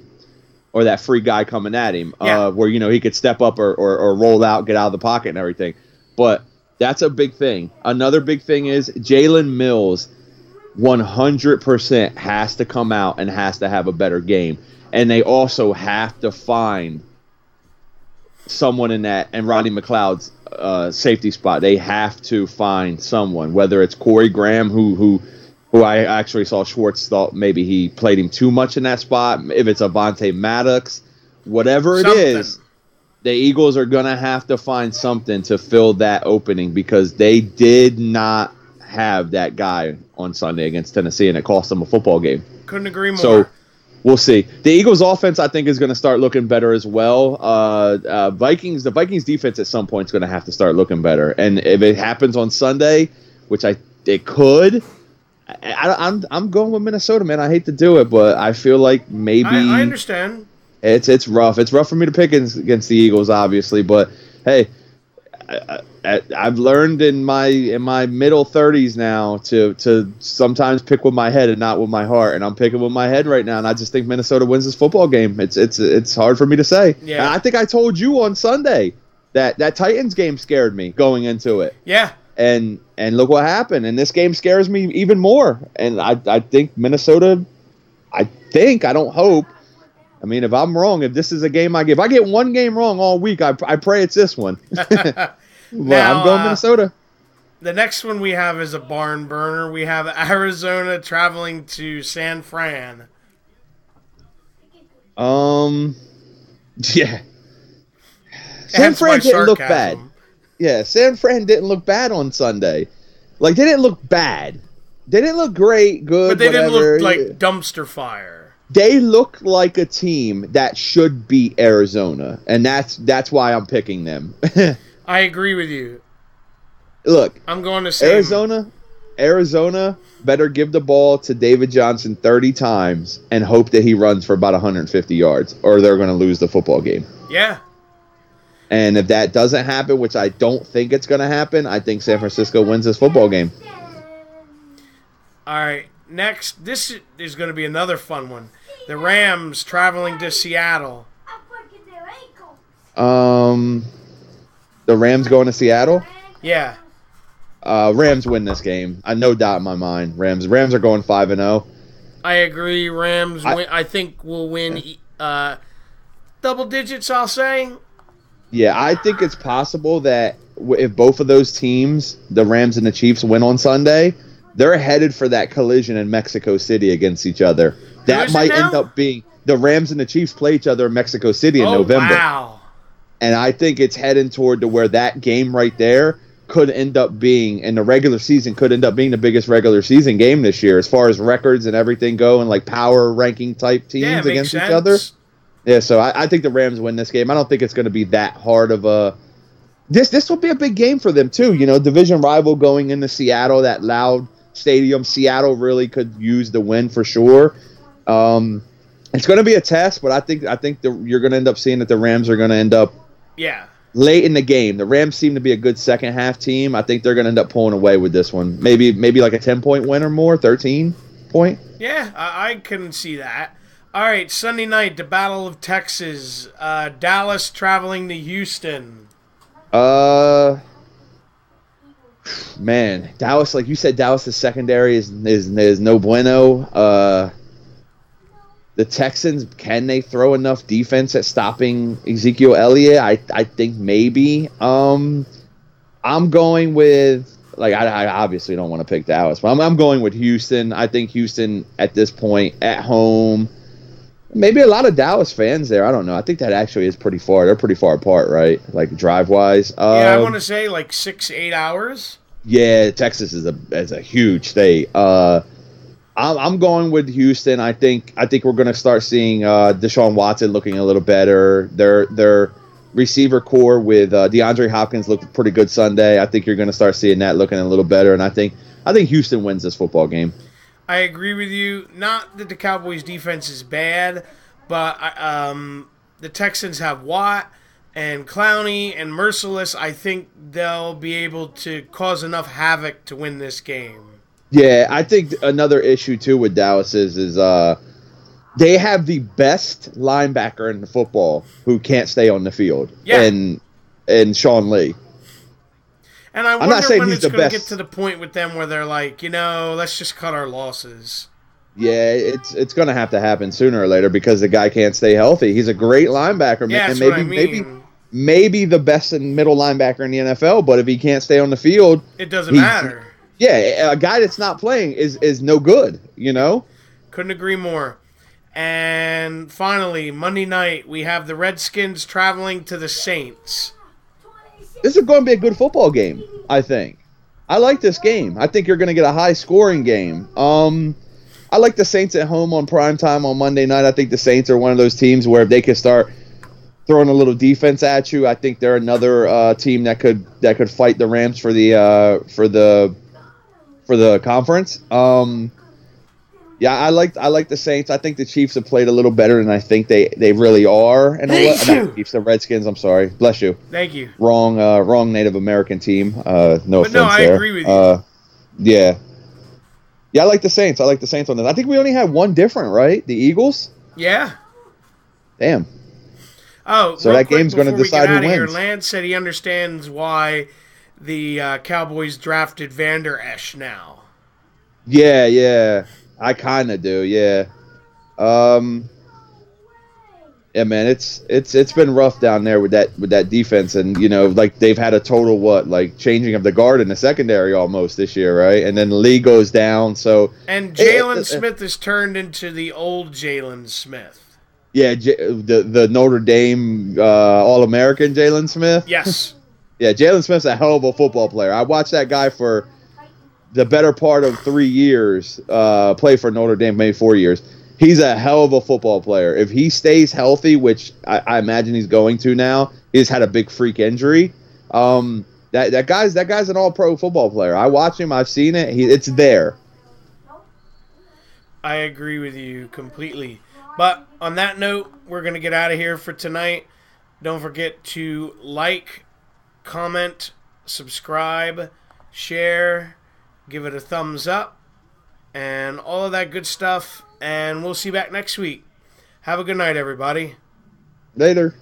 that free guy coming at him where, he could step up or roll out, get out of the pocket and everything. But that's a big thing. Another big thing is Jalen Mills 100% has to come out and has to have a better game. And they also have to find someone in that and Rodney McLeod's safety spot. They have to find someone, whether it's Corey Graham, who I actually saw Schwartz thought maybe he played him too much in that spot. If it's Avonte Maddox, whatever it is, the Eagles are going to have to find something to fill that opening because they did not have that guy on Sunday against Tennessee, and it cost them a football game. Couldn't agree more. So we'll see. The Eagles' offense, I think, is going to start looking better as well. The Vikings' defense at some point is going to have to start looking better. And if it happens on Sunday, which it could, I'm going with Minnesota, man. I hate to do it, but I feel like maybe I understand. It's rough. It's rough for me to pick against the Eagles, obviously. But hey, I've learned in my middle 30s now to sometimes pick with my head and not with my heart, and I'm picking with my head right now. And I just think Minnesota wins this football game. It's hard for me to say. Yeah. And I think I told you on Sunday That Titans game scared me going into it. Yeah. And look what happened. And this game scares me even more. And I think Minnesota, I don't hope. I mean, if I'm wrong, if this is a game if I get one game wrong all week, I pray it's this one. But Now, I'm going Minnesota. The next one we have is a barn burner. We have Arizona traveling to San Fran. Yeah. San Fran didn't look bad. Yeah, San Fran didn't look bad on Sunday. Like, they didn't look bad. They didn't look great, good, but they whatever. didn't look like dumpster fire. They look like a team that should beat Arizona, and that's why I'm picking them. I agree with you. Look, I'm going to say Arizona better give the ball to David Johnson 30 times and hope that he runs for about 150 yards, or they're going to lose the football game. Yeah. And if that doesn't happen, which I don't think it's going to happen, I think San Francisco wins this football game. All right. Next, this is going to be another fun one. The Rams traveling to Seattle. The Rams going to Seattle? Yeah. Rams win this game. No doubt in my mind. Rams are going 5-0. I agree. Rams win. I think will win double digits, I'll say. Yeah, I think it's possible that if both of those teams, the Rams and the Chiefs, win on Sunday, they're headed for that collision in Mexico City against each other. That might end up being the Rams and the Chiefs play each other in Mexico City in November. Wow. And I think it's heading toward to where that game right there could end up being, in the regular season, could end up being the biggest regular season game this year as far as records and everything go, and like power ranking type teams against each other. Yeah, so I think the Rams win this game. I don't think it's going to be that hard of a... This will be a big game for them, too. You know, division rival going into Seattle, that loud stadium. Seattle really could use the win for sure. It's going to be a test, but I think you're going to end up seeing that the Rams are going to end up late in the game. The Rams seem to be a good second half team. I think they're going to end up pulling away with this one. Maybe like a 10-point win or more, 13-point. Yeah, I can see that. All right, Sunday night, the Battle of Texas. Dallas traveling to Houston. Man, Dallas, like you said, Dallas' secondary is no bueno. The Texans, can they throw enough defense at stopping Ezekiel Elliott? I think maybe. I'm going with, like, I obviously don't want to pick Dallas, but I'm going with Houston. I think Houston at this point at home. Maybe a lot of Dallas fans there. I don't know. I think that actually is pretty far. They're pretty far apart, right? Like drive-wise. I want to say like 6-8 hours. Yeah, Texas is a huge state. I'm going with Houston. I think we're going to start seeing Deshaun Watson looking a little better. Their receiver core with DeAndre Hopkins looked pretty good Sunday. I think you're going to start seeing that looking a little better, and I think Houston wins this football game. I agree with you. Not that the Cowboys' defense is bad, but the Texans have Watt and Clowney and Merciless. I think they'll be able to cause enough havoc to win this game. Yeah, I think another issue, too, with Dallas is they have the best linebacker in football who can't stay on the field, and Sean Lee. And I wonder when it's going to get to the point with them where they're like, let's just cut our losses. Yeah, it's going to have to happen sooner or later because the guy can't stay healthy. He's a great linebacker, yeah, and that's what I mean. maybe the best middle linebacker in the NFL, but if he can't stay on the field, it doesn't matter. Yeah, a guy that's not playing is no good, Couldn't agree more. And finally, Monday night, we have the Redskins traveling to the Saints. This is going to be a good football game, I think. I like this game. I think you're going to get a high-scoring game. I like the Saints at home on primetime on Monday night. I think the Saints are one of those teams where if they could start throwing a little defense at you, I think they're another team that could fight the Rams for the conference. Yeah, I like the Saints. I think the Chiefs have played a little better than I think they really are. And the Redskins. I'm sorry. Bless you. Thank you. Wrong Native American team. No offense there. I agree with you. Yeah, I like the Saints. I like the Saints on this. I think we only had one different, right? The Eagles. Yeah. Damn. Oh, So real that quick game's going to before we decide get who out of here, wins. Lance said he understands why the Cowboys drafted Van Der Esch now. Yeah, I kind of do. Yeah, yeah, man, it's been rough down there with that defense, and like they've had a total changing of the guard in the secondary almost this year, right? And then Lee goes down, so And Jalen Smith has turned into the old Jalen Smith. yeah, the Notre Dame All-American Jalen Smith. Yes. Yeah, Jalen Smith's a hell of a football player. I watched that guy for the better part of 3 years, play for Notre Dame, maybe 4 years. He's a hell of a football player. If he stays healthy, which I imagine he's going to now, he's had a big freak injury. That guy's an all-pro football player. I watch him. I've seen it. It's there. I agree with you completely. But on that note, we're going to get out of here for tonight. Don't forget to like, comment, subscribe, share, give it a thumbs up, and all of that good stuff. And we'll see you back next week. Have a good night, everybody. Later.